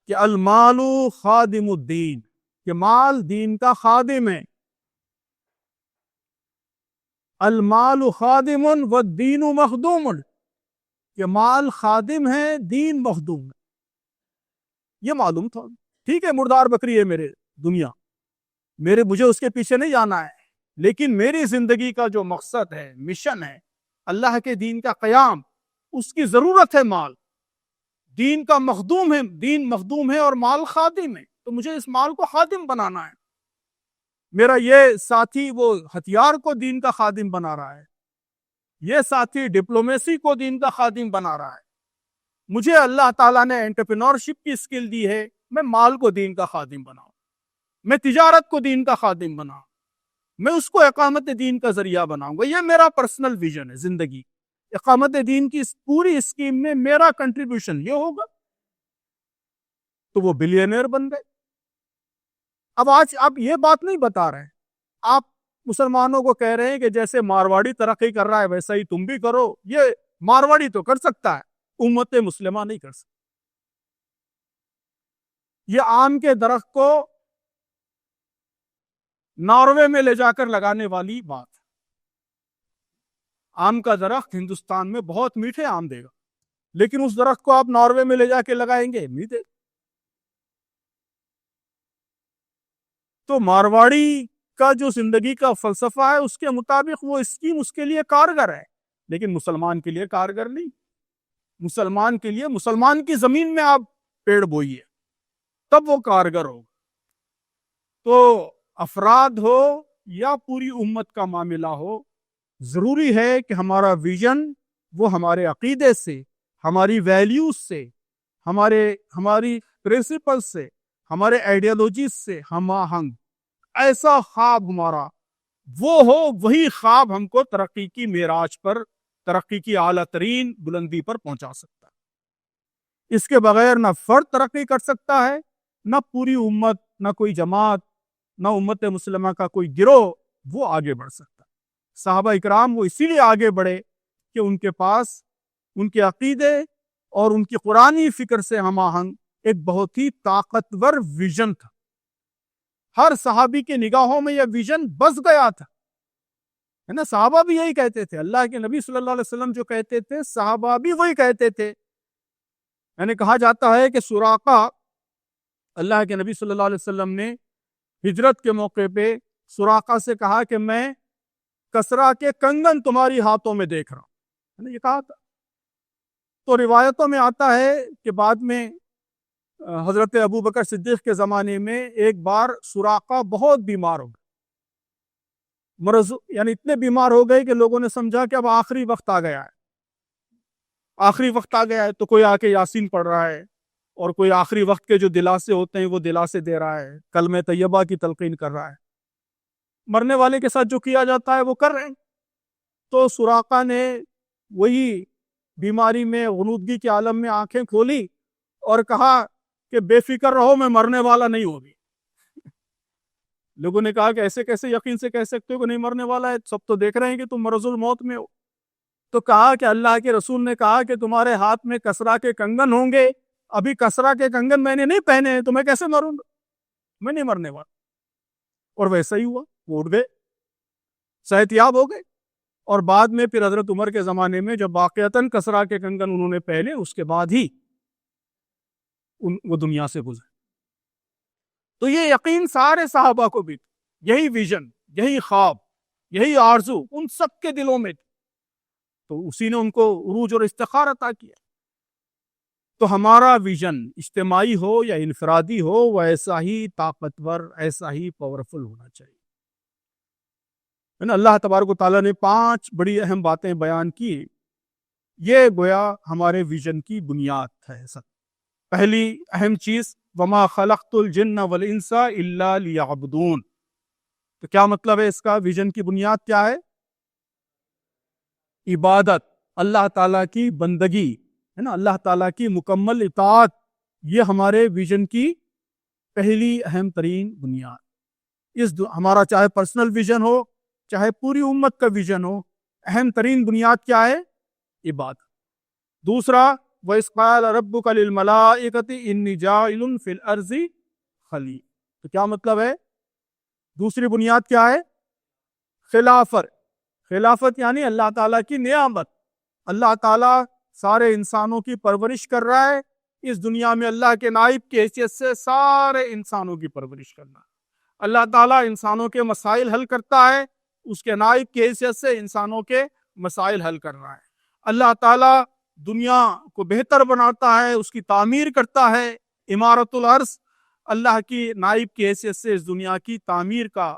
کہ المال خادم الدین، کہ مال دین کا خادم ہے. المال خادم والدین مخدوم، کہ مال خادم ہے، دین مخدوم ہے. یہ معلوم تھا. ٹھیک ہے مردار بکری ہے میرے دنیا، مجھے اس کے پیچھے نہیں جانا ہے، لیکن میری زندگی کا جو مقصد ہے، مشن ہے، اللہ کے دین کا قیام، اس کی ضرورت ہے مال. دین کا مخدوم ہے، دین مخدوم ہے اور مال خادم ہے، تو مجھے اس مال کو خادم بنانا ہے. میرا یہ ساتھی وہ ہتھیار کو دین کا خادم بنا رہا ہے، یہ ساتھی ڈپلومیسی کو دین کا خادم بنا رہا ہے. مجھے اللہ تعالیٰ نے انٹرپرینورشپ کی اسکل دی ہے، میں مال کو دین کا خادم بناؤں، میں تجارت کو دین کا خادم بناؤں، میں اس کو اقامت دین کا ذریعہ بناؤں گا. یہ میرا پرسنل ویژن ہے زندگی. اقامت دین کی اس پوری اسکیم میں میرا کنٹریبیوشن یہ ہوگا. تو وہ بلینئر بن گئے. اب یہ بات نہیں بتا رہے، آپ مسلمانوں کو کہہ رہے ہیں کہ جیسے مارواڑی ترقی کر رہا ہے ویسا ہی تم بھی کرو. یہ مارواڑی تو کر سکتا ہے، امت مسلمہ نہیں کر سکتا. یہ آم کے درخت کو ناروے میں لے جا کر لگانے والی بات. آم کا درخت ہندوستان میں بہت میٹھے آم دے گا، لیکن اس درخت کو آپ ناروے میں لے جا کے لگائیں گے نہیں دے. تو مارواڑی کا جو زندگی کا فلسفہ ہے اس کے مطابق وہ اسکیم اس کے لیے کارگر ہے، لیکن مسلمان کے لیے کارگر نہیں. مسلمان کے لیے، مسلمان کی زمین میں آپ پیڑ بوئیے تب وہ کارگر ہوگا. تو افراد ہو یا پوری امت کا معاملہ ہو، ضروری ہے کہ ہمارا ویژن وہ ہمارے عقیدے سے، ہماری ویلیوز سے، ہماری پرنسپل سے، ہمارے آئیڈیالوجیز سے ہم آہنگ ایسا خواب ہمارا وہ ہو. وہی خواب ہم کو ترقی کی معراج پر، ترقی کی اعلیٰ ترین بلندی پر پہنچا سکتا ہے. اس کے بغیر نہ فرد ترقی کر سکتا ہے، نہ پوری امت، نہ کوئی جماعت، نہ امت مسلمہ کا کوئی گروہ وہ آگے بڑھ سکتا. صحابہ اکرام وہ اسی لیے آگے بڑھے کہ ان کے پاس ان کے عقیدے اور ان کی قرآنی فکر سے ہم آہنگ ایک بہت ہی طاقتور ویژن تھا. ہر صحابی کے نگاہوں میں یہ ویژن بس گیا تھا، ہے نا. صحابہ بھی یہی کہتے تھے، اللہ کے نبی صلی اللہ علیہ وسلم جو کہتے تھے صحابہ بھی وہی کہتے تھے. یعنی کہا جاتا ہے کہ سراقہ، اللہ کے نبی صلی اللہ علیہ وسلم نے ہجرت کے موقع پہ سراقہ سے کہا کہ میں کسرا کے کنگن تمہاری ہاتھوں میں دیکھ رہا ہوں، ہے نا، یہ کہا تھا. تو روایتوں میں آتا ہے کہ بعد میں حضرت ابو بکر صدیق کے زمانے میں ایک بار سراقہ بہت بیمار ہو گئے، مرض یعنی اتنے بیمار ہو گئے کہ لوگوں نے سمجھا کہ اب آخری وقت آ گیا ہے. آخری وقت آ گیا ہے تو کوئی آ کے یاسین پڑھ رہا ہے، اور کوئی آخری وقت کے جو دلاسے ہوتے ہیں وہ دلاسے دے رہا ہے، کلمہ طیبہ کی تلقین کر رہا ہے. مرنے والے کے ساتھ جو کیا جاتا ہے وہ کر رہے ہیں. تو سراقہ نے وہی بیماری میں، غنودگی کے عالم میں آنکھیں کھولی اور کہا کہ بے فکر رہو، میں مرنے والا نہیں ہوں. لوگوں نے کہا کہ ایسے کیسے یقین سے کہہ سکتے ہو کہ نہیں مرنے والا ہے، سب تو دیکھ رہے ہیں کہ تم مرض الموت میں ہو. تو کہا کہ اللہ کے رسول نے کہا کہ تمہارے ہاتھ میں کسرا کے کنگن ہوں گے، ابھی کسرا کے کنگن میں نے نہیں پہنے ہیں تو میں کیسے مروں گا، میں نہیں مرنے والا. اور ویسا ہی ہوا، وہ اٹھ گئے، صحت یاب ہو گئے. اور بعد میں پھر حضرت عمر کے زمانے میں جب واقعتاً کسرا کے کنگن انہوں نے پہنے، اس کے بعد ہی وہ دنیا سے گزرے. تو یہ یقین سارے صحابہ کو بھی، یہی ویژن، یہی خواب، یہی آرزو ان سب کے دلوں میں تھی. تو اسی نے ان کو عروج اور استخار عطا کیا. تو ہمارا ویژن اجتماعی ہو یا انفرادی ہو، وہ ایسا ہی طاقتور، ایسا ہی پاورفل ہونا چاہیے. اللہ تبارک و تعالیٰ نے 5 بڑی اہم باتیں بیان کی، یہ گویا ہمارے ویژن کی بنیاد ہے. پہلی اہم چیز، وما خلقت الجن والانس الا لیعبدون. تو کیا مطلب ہے اس کا؟ ویژن کی بنیاد کیا ہے؟ عبادت، اللہ تعالیٰ کی بندگی، ہے نا، اللہ تعالیٰ کی مکمل اطاعت. یہ ہمارے ویژن کی پہلی اہم ترین بنیاد. ہمارا چاہے پرسنل ویژن ہو چاہے پوری امت کا ویژن ہو، اہم ترین بنیاد کیا ہے؟ عبادت۔ دوسرا وَإِذْ قَالَ رَبُّكَ لِلْمَلَائِكَةِ إِنِّي جَاعِلٌ فِي الْأَرْضِ خَلِيفَةً، تو کیا مطلب ہے؟ دوسری بنیاد کیا ہے؟ خلافت۔ خلافت یعنی اللہ تعالیٰ کی نعمت۔ اللہ تعالیٰ سارے انسانوں کی پرورش کر رہا ہے، اس دنیا میں اللہ کے نائب کی حیثیت سے سارے انسانوں کی پرورش کرنا ہے۔ اللہ تعالیٰ انسانوں کے مسائل حل کرتا ہے، اس کے نائب کی حیثیت سے انسانوں کے مسائل حل کر رہا ہے۔ اللہ تعالیٰ دنیا کو بہتر بناتا ہے، اس کی تعمیر کرتا ہے۔ عمارت الارض اللہ کی نائب کی حیثیت سے اس دنیا کی تعمیر کا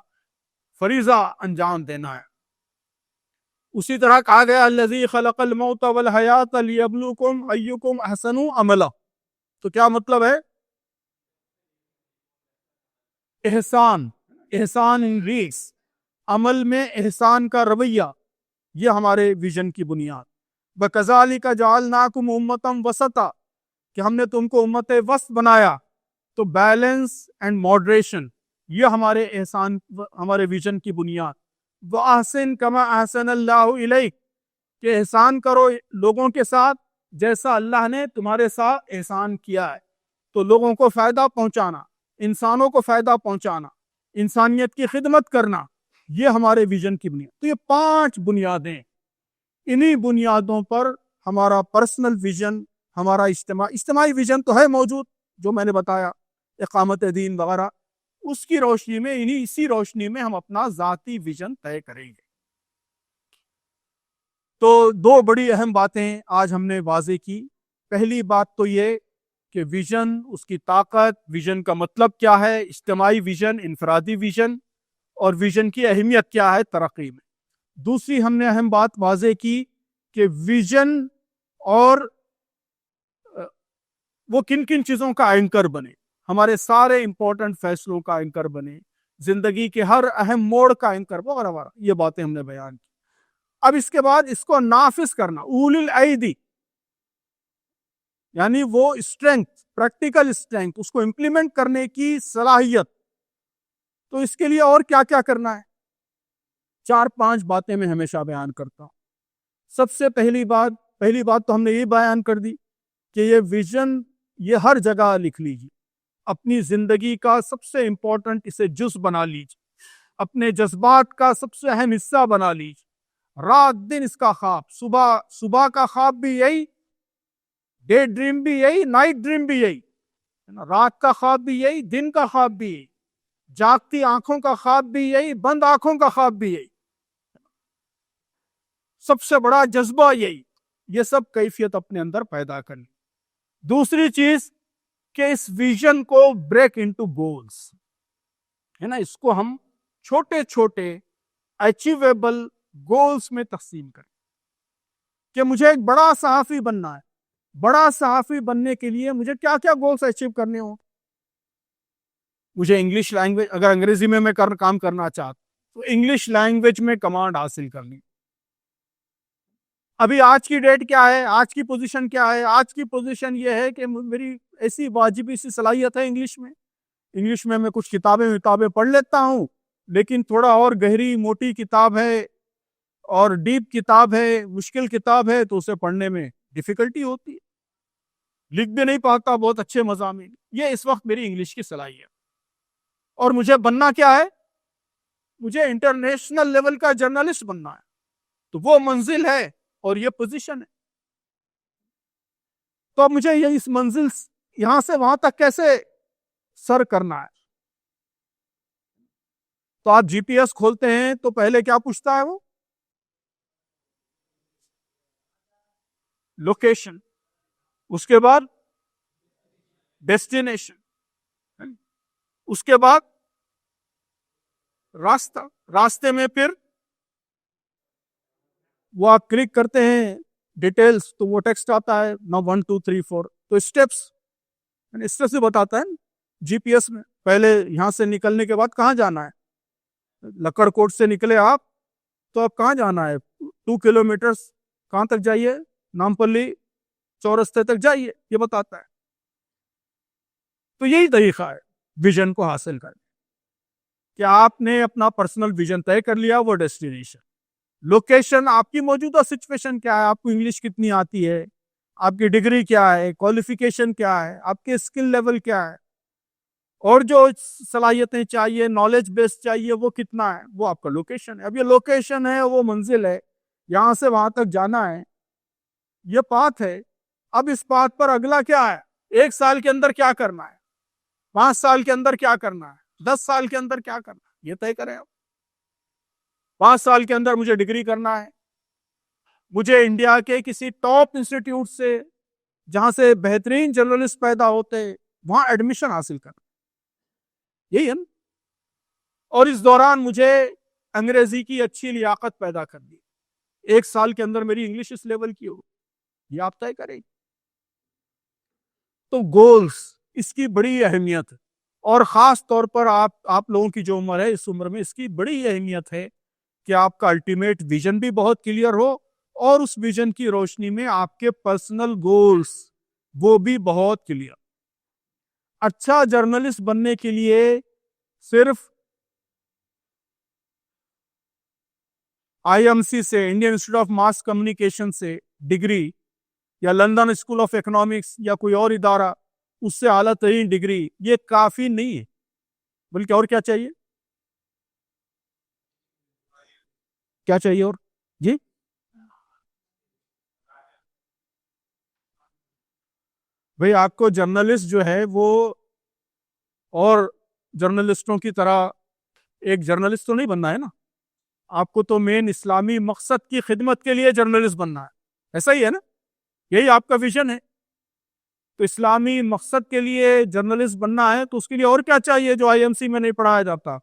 فریضہ انجام دینا ہے۔ اسی طرح کہا گیا الذی خلق الموت والحیات لیبلوکم ایکم احسن عملا، تو کیا مطلب ہے؟ احسان، احسان ان ریس، عمل میں احسان کا رویہ، یہ ہمارے ویژن کی بنیاد۔ وَكَذَلِكَ جَعَلْنَاكُمْ أُمَّةً وَسَطًا، کہ ہم نے تم کو امت وسط بنایا، تو بیلنس اینڈ ماڈریشن، یہ ہمارے احسان، ہمارے ویژن کی بنیاد۔ وَأَحْسِن كَمَا أَحْسَنَ اللَّهُ إِلَيْكَ، کہ احسان کرو لوگوں کے ساتھ جیسا اللہ نے تمہارے ساتھ احسان کیا ہے۔ تو لوگوں کو فائدہ پہنچانا، انسانوں کو فائدہ پہنچانا، انسانیت کی خدمت کرنا، یہ ہمارے ویژن کی بنیاد۔ تو یہ 5 بنیادیں، انہی بنیادوں پر ہمارا پرسنل ویژن، ہمارا اجتماعی ویژن تو ہے موجود، جو میں نے بتایا، اقامت دین وغیرہ، اس کی روشنی میں، اسی روشنی میں ہم اپنا ذاتی ویژن طے کریں گے۔ تو 2 بڑی اہم باتیں آج ہم نے واضح کی۔ پہلی بات تو یہ کہ ویژن، اس کی طاقت، ویژن کا مطلب کیا ہے، اجتماعی ویژن، انفرادی ویژن، اور ویژن کی اہمیت کیا ہے ترقی میں۔ دوسری ہم نے اہم بات واضح کی کہ ویژن اور وہ کن کن چیزوں کا اینکر بنے، ہمارے سارے امپورٹنٹ فیصلوں کا اینکر بنے، زندگی کے ہر اہم موڑ کا اینکر، وغیرہ وغیرہ، یہ باتیں ہم نے بیان کی۔ اب اس کے بعد اس کو نافذ کرنا، اول الایدی، یعنی وہ اسٹرینتھ، پریکٹیکل اسٹرینتھ، اس کو امپلیمنٹ کرنے کی صلاحیت۔ تو اس کے لیے اور کیا کیا کرنا ہے؟ 4-5 باتیں میں ہمیشہ بیان کرتا ہوں۔ سب سے پہلی بات تو ہم نے یہ بیان کر دی کہ یہ ویژن، یہ ہر جگہ لکھ لیجیے، اپنی زندگی کا سب سے امپورٹنٹ اسے جز بنا لیجیے، اپنے جذبات کا سب سے اہم حصہ بنا لیجیے۔ رات دن اس کا خواب، صبح کا خواب بھی یہی، ڈے ڈریم بھی یہی، نائٹ ڈریم بھی یہی، رات کا خواب بھی یہی، دن کا خواب بھی یہی، جاگتی آنکھوں کا خواب بھی یہی، بند آنکھوں کا خواب بھی یہی، سب سے بڑا جذبہ یہی۔ یہ سب کیفیت اپنے اندر پیدا کرنی۔ دوسری چیز کہ اس ویژن کو بریک انٹو گولز، ہے نا، اس کو ہم چھوٹے چھوٹے اچیویبل گولز میں تقسیم کریں، کہ مجھے ایک بڑا صحافی بننا ہے، بڑا صحافی بننے کے لیے مجھے کیا کیا گولز اچیو کرنے ہوں۔ مجھے انگلش لینگویج، اگر انگریزی میں کام کرنا چاہتا تو انگلش لینگویج میں کمانڈ حاصل کرنی۔ ابھی آج کی ڈیٹ کیا ہے، آج کی پوزیشن کیا ہے؟ آج کی پوزیشن یہ ہے کہ میری ایسی واجبی سی صلاحیت ہے انگلش میں میں کچھ کتابیں پڑھ لیتا ہوں، لیکن تھوڑا اور گہری موٹی کتاب ہے اور ڈیپ کتاب ہے، مشکل کتاب ہے، تو اسے پڑھنے میں ڈیفیکلٹی ہوتی ہے، لکھ بھی نہیں پاتا بہت اچھے مضامین۔ یہ اس وقت میری انگلش کی صلاحیت، اور مجھے بننا کیا ہے؟ مجھے انٹرنیشنل لیول کا جرنلسٹ بننا ہے، تو وہ منزل ہے اور یہ پوزیشن ہے۔ تو اب مجھے یہ اس منزل یہاں سے وہاں تک کیسے سر کرنا ہے؟ تو آپ جی پی ایس کھولتے ہیں تو پہلے کیا پوچھتا ہے وہ؟ لوکیشن، اس کے بعد ڈیسٹینیشن، اس کے بعد راستے میں پھر وہ آپ کلک کرتے ہیں ڈیٹیلز تو وہ ٹیکسٹ آتا ہے 1 2 3 4، تو اسٹیپس سے بتاتا ہے جی پی ایس میں۔ پہلے یہاں سے نکلنے کے بعد کہاں جانا ہے؟ لکڑ کوٹ سے نکلے آپ تو اب کہاں جانا ہے؟ 2 کلومیٹرز، کہاں تک جائیے؟ نامپلی چورستے تک جائیے، یہ بتاتا ہے۔ تو یہی طریقہ ہے ویژن کو حاصل کرنے۔ کہ آپ نے اپنا پرسنل ویژن طے کر لیا، وہ ڈیسٹینیشن. لوکیشن آپ کی موجودہ سچویشن کیا ہے، آپ کو انگلش کتنی آتی ہے، آپ کی ڈگری کیا ہے، کوالیفیکیشن کیا ہے، آپ کے اسکل لیول کیا ہے، اور جو صلاحیتیں چاہیے، نالج بیس چاہیے، وہ کتنا ہے، وہ آپ کا لوکیشن ہے. اب یہ لوکیشن ہے، وہ منزل ہے، یہاں سے وہاں تک جانا ہے، یہ پاتھ ہے. اب اس پاتھ پر اگلا کیا ہے، 1 سال کے اندر کیا کرنا ہے، 5 سال کے اندر کیا کرنا ہے، 10 سال کے اندر کیا کرنا ہے، یہ طے کریں. اب 5 سال کے اندر مجھے ڈگری کرنا ہے، مجھے انڈیا کے کسی ٹاپ انسٹیٹیوٹ سے، جہاں سے بہترین جرنلسٹ پیدا ہوتے، وہاں ایڈمیشن حاصل کرنا، یہی ہے نا. اور اس دوران مجھے انگریزی کی اچھی لیاقت پیدا کرنی، 1 سال کے اندر میری انگلش اس لیول کی ہو، یہ آپ طے کریں. تو گولز، اس کی بڑی اہمیت ہے، اور خاص طور پر آپ لوگوں کی جو عمر ہے، اس عمر میں اس کی بڑی اہمیت ہے کہ آپ کا الٹیمیٹ ویژن بھی بہت کلیئر ہو، اور اس ویژن کی روشنی میں آپ کے پرسنل گولز وہ بھی بہت کلیئر. اچھا جرنلسٹ بننے کے لیے صرف IMC سے، Indian institute of mass communication سے ڈگری، یا لندن اسکول آف اکنامکس، یا کوئی اور ادارہ اس سے اعلیٰ ترین ڈگری، یہ کافی نہیں ہے، بلکہ اور کیا چاہیے، کیا چاہیے اور جی بھئی، آپ کو جرنلسٹ جو ہے وہ اور جرنلسٹوں کی طرح ایک جرنلسٹ تو نہیں بننا ہے نا. آپ کو تو مین اسلامی مقصد کی خدمت کے لیے جرنلسٹ بننا ہے، ایسا ہی ہے نا، یہی آپ کا ویژن ہے. تو اسلامی مقصد کے لیے جرنلسٹ بننا ہے تو اس کے لیے اور کیا چاہیے جو IMC میں نہیں پڑھایا جاتا،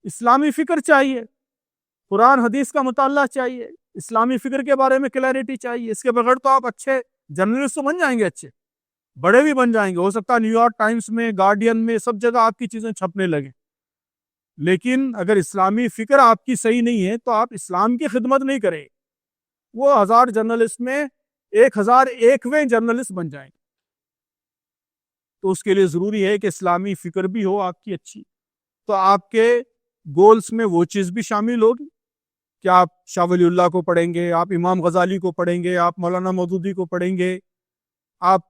اسلامی فکر چاہیے، قرآن حدیث کا مطالعہ چاہیے، اسلامی فکر کے بارے میں کلیئرٹی چاہیے. اس کے بغیر تو آپ اچھے جرنلسٹ تو بن جائیں گے، اچھے بڑے بھی بن جائیں گے، ہو سکتا ہے نیو یارک ٹائمز میں، گارڈین میں، سب جگہ آپ کی چیزیں چھپنے لگیں، لیکن اگر اسلامی فکر آپ کی صحیح نہیں ہے تو آپ اسلام کی خدمت نہیں کریں. وہ 1000 جرنلسٹ میں 1001ویں جرنلسٹ بن جائیں. تو اس کے لیے ضروری ہے کہ اسلامی فکر بھی ہو آپ کی اچھی. تو آپ کے گولز میں وہ چیز بھی شامل ہوگی کہ آپ شاہ ولی اللہ کو پڑھیں گے، آپ امام غزالی کو پڑھیں گے، آپ مولانا مودودی کو پڑھیں گے، آپ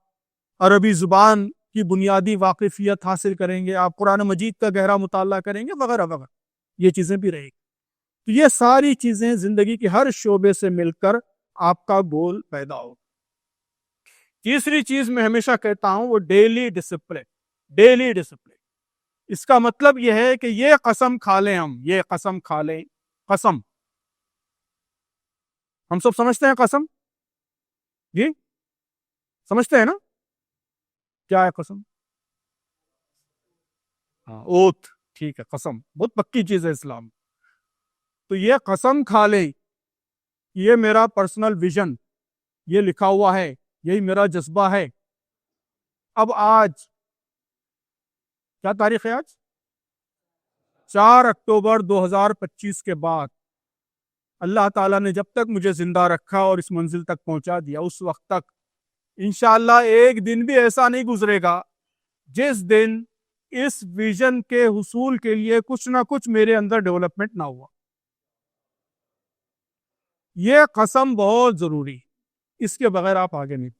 عربی زبان کی بنیادی واقفیت حاصل کریں گے، آپ قرآن مجید کا گہرا مطالعہ کریں گے، وغیرہ وغیرہ. یہ چیزیں بھی رہے گی. تو یہ ساری چیزیں زندگی کے ہر شعبے سے مل کر آپ کا گول پیدا ہو. تیسری چیز میں ہمیشہ کہتا ہوں وہ ڈیلی ڈسپلن. ڈیلی ڈسپلن اس کا مطلب یہ ہے کہ یہ قسم کھا لیں، یہ قسم کھا لیں، قسم ہم سب سمجھتے ہیں، قسم جی سمجھتے ہیں نا، کیا ہے قسم؟ ہاں، اوتھ، ٹھیک ہے، قسم بہت پکی چیز ہے اسلام. تو یہ قسم کھا لیں، یہ میرا پرسنل ویژن، یہ لکھا ہوا ہے، یہی میرا جذبہ ہے. اب آج کیا تاریخ ہے؟ آج 4 اکتوبر 2025 کے بعد اللہ تعالیٰ نے جب تک مجھے زندہ رکھا اور اس منزل تک پہنچا دیا، اس وقت تک انشاءاللہ ایک دن بھی ایسا نہیں گزرے گا جس دن اس ویژن کے حصول کے لیے کچھ نہ کچھ میرے اندر ڈیولپمنٹ نہ ہوا. یہ قسم بہت ضروری، اس کے بغیر آپ آگے نہیں.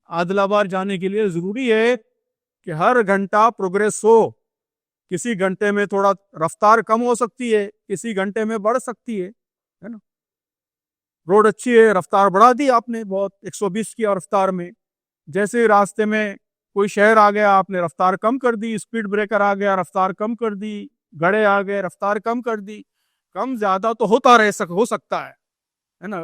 عادل آباد جانے کے لیے ضروری ہے کہ ہر گھنٹہ پروگریس ہو. کسی گھنٹے میں تھوڑا رفتار کم ہو سکتی ہے، کسی گھنٹے میں بڑھ سکتی ہے نا. روڈ اچھی ہے، رفتار بڑھا دی آپ نے بہت، 120 کی رفتار میں. جیسے ہی راستے میں کوئی شہر آ گیا، آپ نے رفتار کم کر دی، اسپیڈ بریکر آ گیا، رفتار کم کر دی، گڑے آ گئے، رفتار کم کر دی. کم زیادہ تو ہوتا ہو سکتا ہے نا،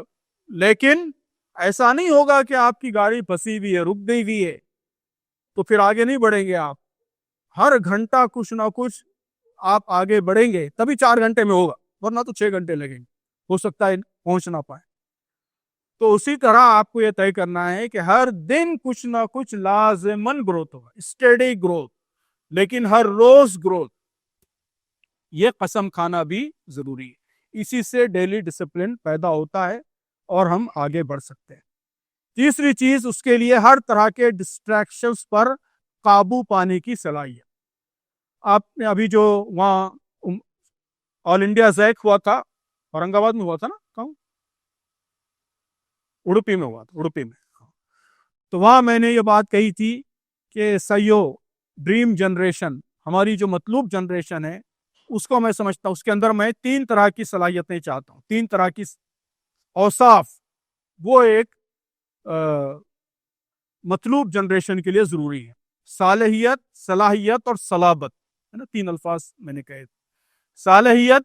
لیکن ایسا نہیں ہوگا کہ آپ کی گاڑی پھنسی ہوئی ہے، رک گئی ہوئی ہے تو پھر آگے نہیں بڑھیں گے آپ. ہر گھنٹہ کچھ نہ کچھ آپ آگے بڑھیں گے، تبھی 4 گھنٹے میں ہوگا، ورنہ تو 6 گھنٹے لگیں گے، ہو سکتا ہے پہنچ نہ پائے. تو اسی طرح آپ کو یہ طے کرنا ہے کہ ہر دن کچھ نہ کچھ لازماً گروتھ ہوگا، اسٹیڈی گروتھ، لیکن ہر روز گروتھ. یہ قسم کھانا بھی ضروری ہے. اسی سے ڈیلی ڈسپلن پیدا ہوتا ہے اور ہم آگے بڑھ سکتے ہیں. تیسری چیز، اس کے لیے ہر طرح کے ڈسٹریکشنز پر قابو پانے کی صلاحیت. آپ نے ابھی جو وہاں آل انڈیا زیک ہوا تھا، اورنگ آباد میں ہوا تھا نا، کہاں؟ اڑپی میں ہوا تھا، اڑپی میں. تو وہاں میں نے یہ بات کہی تھی کہ سیو ڈریم جنریشن، ہماری جو مطلوب جنریشن ہے، اس کو میں سمجھتا ہوں اس کے اندر میں 3 طرح کی صلاحیتیں چاہتا ہوں، 3 طرح کی اوصاف وہ ایک مطلوب جنریشن کے لیے ضروری ہے. صالحیت، صلاحیت اور صلابت، ہے نا، 3 الفاظ میں نے کہے. صالحیت،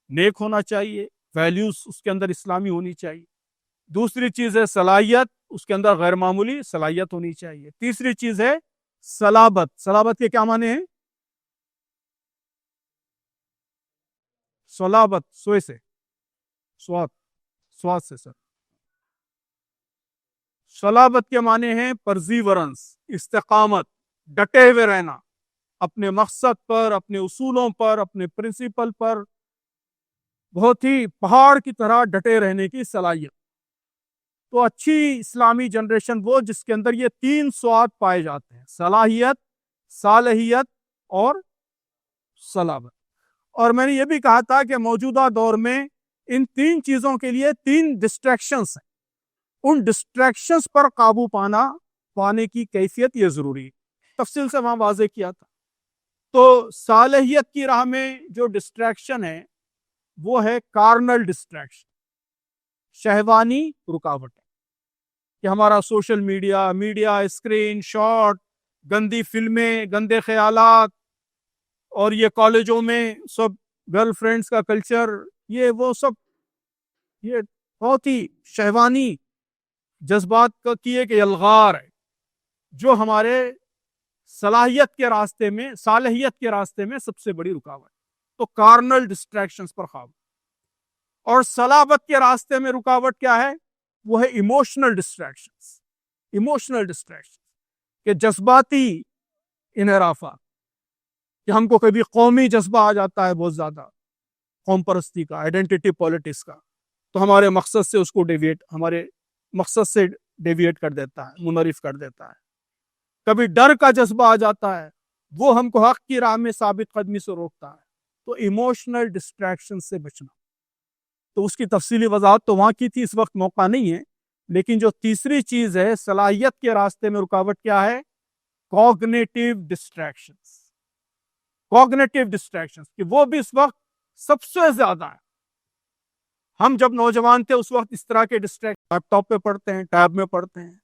نیک ہونا چاہیے، ویلیوز اس کے اندر اسلامی ہونی چاہیے. دوسری چیز ہے صلاحیت، اس کے اندر غیر معمولی صلاحیت ہونی چاہیے. تیسری چیز ہے صلابت. صلابت کے کیا معنی ہیں؟ صلابت سوئے سے، سواد سے سر. صلابت کے معنی ہیں پرزیورنس، استقامت، ڈٹے ہوئے رہنا اپنے مقصد پر، اپنے اصولوں پر، اپنے پرنسپل پر، بہت ہی پہاڑ کی طرح ڈٹے رہنے کی صلاحیت. تو اچھی اسلامی جنریشن وہ جس کے اندر یہ 3 سواد پائے جاتے ہیں: صلاحیت، صالحیت اور صلابت. اور میں نے یہ بھی کہا تھا کہ موجودہ دور میں ان 3 چیزوں کے لیے 3 ڈسٹریکشنز ہیں. ان ڈسٹریکشنز پر قابو پانے کی کیفیت یہ ضروری ہے. تفصیل سے وہاں واضح کیا تھا. تو صالحیت کی راہ میں جو ڈسٹریکشن ہے وہ ہے کارنل ڈسٹریکشن، شہوانی رکاوٹ ہے کہ ہمارا سوشل میڈیا، اسکرین، شارٹ، گندی فلمیں، گندے خیالات، اور یہ کالجوں میں سب گرل فرینڈز کا کلچر، یہ وہ سب، یہ بہت ہی شہوانی جذبات کا کی ایک الغار ہے جو ہمارے صلاحیت کے راستے میں، صالحیت کے راستے میں سب سے بڑی رکاوٹ. تو کارنل ڈسٹریکشنز پر قابو. اور صلابت کے راستے میں رکاوٹ کیا ہے؟ وہ ہے ایموشنل ڈسٹریکشنز. ایموشنل ڈسٹریکشن کہ جذباتی انحرافات، کہ ہم کو کبھی قومی جذبہ آ جاتا ہے بہت زیادہ، قوم پرستی کا، آئیڈینٹی پالیٹکس کا، تو ہمارے مقصد سے اس کو ہمارے مقصد سے ڈیویٹ کر دیتا ہے، منحرف کر دیتا ہے. کبھی ڈر کا جذبہ آ جاتا ہے، وہ ہم کو حق کی راہ میں ثابت قدمی سے روکتا ہے. تو ایموشنل ڈسٹریکشن سے بچنا. تو اس کی تفصیلی وضاحت تو وہاں کی تھی، اس وقت موقع نہیں ہے. لیکن جو تیسری چیز ہے صلاحیت کے راستے میں رکاوٹ، کیا ہے؟ Cognitive distractions. کوگنیٹیو ڈسٹریکشنز کہ وہ بھی اس وقت سب سے زیادہ ہے. ہم جب نوجوان تھے اس وقت اس طرح کے ڈسٹریکشن، لیپ ٹاپ پہ پڑھتے ہیں، ٹیب میں پڑھتے ہیں،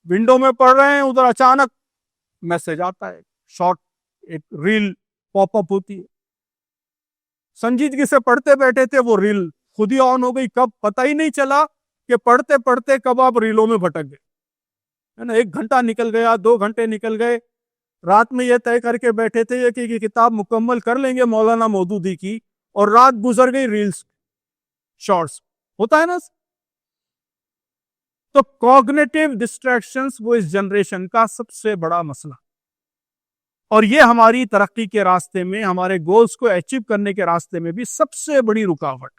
ونڈو میں پڑھ رہے ہیں، ادھر اچانک میسج آتا ہے، شارٹ ایک ریل پاپ اپ ہوتی ہے. سنجیدگی سے پڑھتے بیٹھے تھے، وہ ریل خود ہی آن ہو گئی، کب پتہ ہی نہیں چلا کہ پڑھتے پڑھتے کب آپ ریلوں میں بھٹک گئے، ہے نا. 1 گھنٹہ نکل گیا، 2 گھنٹے نکل گئے. رات میں یہ طے کر کے بیٹھے تھے کہ یہ کتاب مکمل کر لیں گے مولانا مودودی کی، اور رات گزر گئی ریلز، شارٹس. ہوتا ہے نا. تو کوگنیٹیو ڈسٹریکشنز وہ اس جنریشن کا سب سے بڑا مسئلہ، اور یہ ہماری ترقی کے راستے میں، ہمارے گولز کو اچیو کرنے کے راستے میں بھی سب سے بڑی رکاوٹ.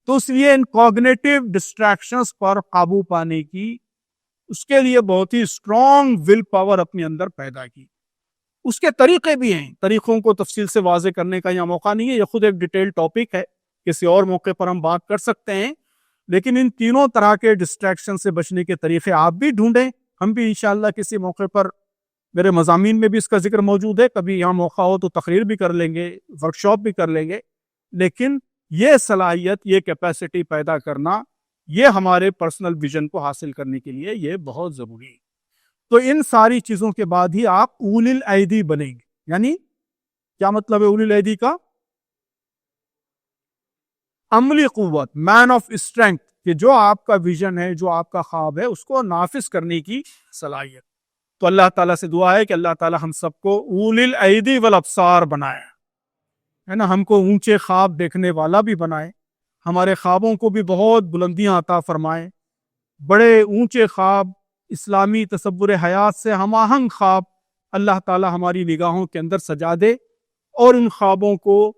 تو اس لیے ان کوگنیٹیو ڈسٹریکشنز پر قابو پانے کی، اس کے لیے بہت ہی اسٹرانگ ول پاور اپنے اندر پیدا کی. اس کے طریقے بھی ہیں، طریقوں کو تفصیل سے واضح کرنے کا یہاں موقع نہیں ہے، یہ خود ایک ڈیٹیل ٹاپک ہے، کسی اور موقع پر ہم بات کر سکتے ہیں. لیکن ان تینوں طرح کے ڈسٹریکشن سے بچنے کے طریقے آپ بھی ڈھونڈیں. ہم بھی انشاءاللہ کسی موقع پر، میرے مضامین میں بھی اس کا ذکر موجود ہے، کبھی یہاں موقع ہو تو تقریر بھی کر لیں گے، ورکشاپ بھی کر لیں گے. لیکن یہ صلاحیت، یہ کیپیسٹی پیدا کرنا، یہ ہمارے پرسنل ویژن کو حاصل کرنے کے لیے یہ بہت ضروری ہے. تو ان ساری چیزوں کے بعد ہی آپ اولی الایدی بنیں گے. یعنی کیا مطلب ہے اولی الایدی کا؟ عملی قوت، مین آف اسٹرینتھ، کہ جو آپ کا ویژن ہے، جو آپ کا خواب ہے، اس کو نافذ کرنے کی صلاحیت. تو اللہ تعالیٰ سے دعا ہے کہ اللہ تعالیٰ ہم سب کو اولی الایدی والابصار بنائے، ہے نا، ہم کو اونچے خواب دیکھنے والا بھی بنائے، ہمارے خوابوں کو بھی بہت بلندیاں عطا فرمائے، بڑے اونچے خواب، اسلامی تصور حیات سے ہم آہنگ خواب اللہ تعالیٰ ہماری نگاہوں کے اندر سجا دے، اور ان خوابوں کو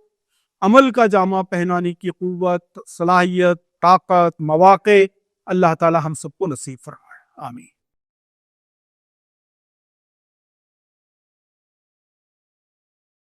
عمل کا جامہ پہنانے کی قوت، صلاحیت، طاقت، مواقع اللہ تعالیٰ ہم سب کو نصیب فرمائے. آمین.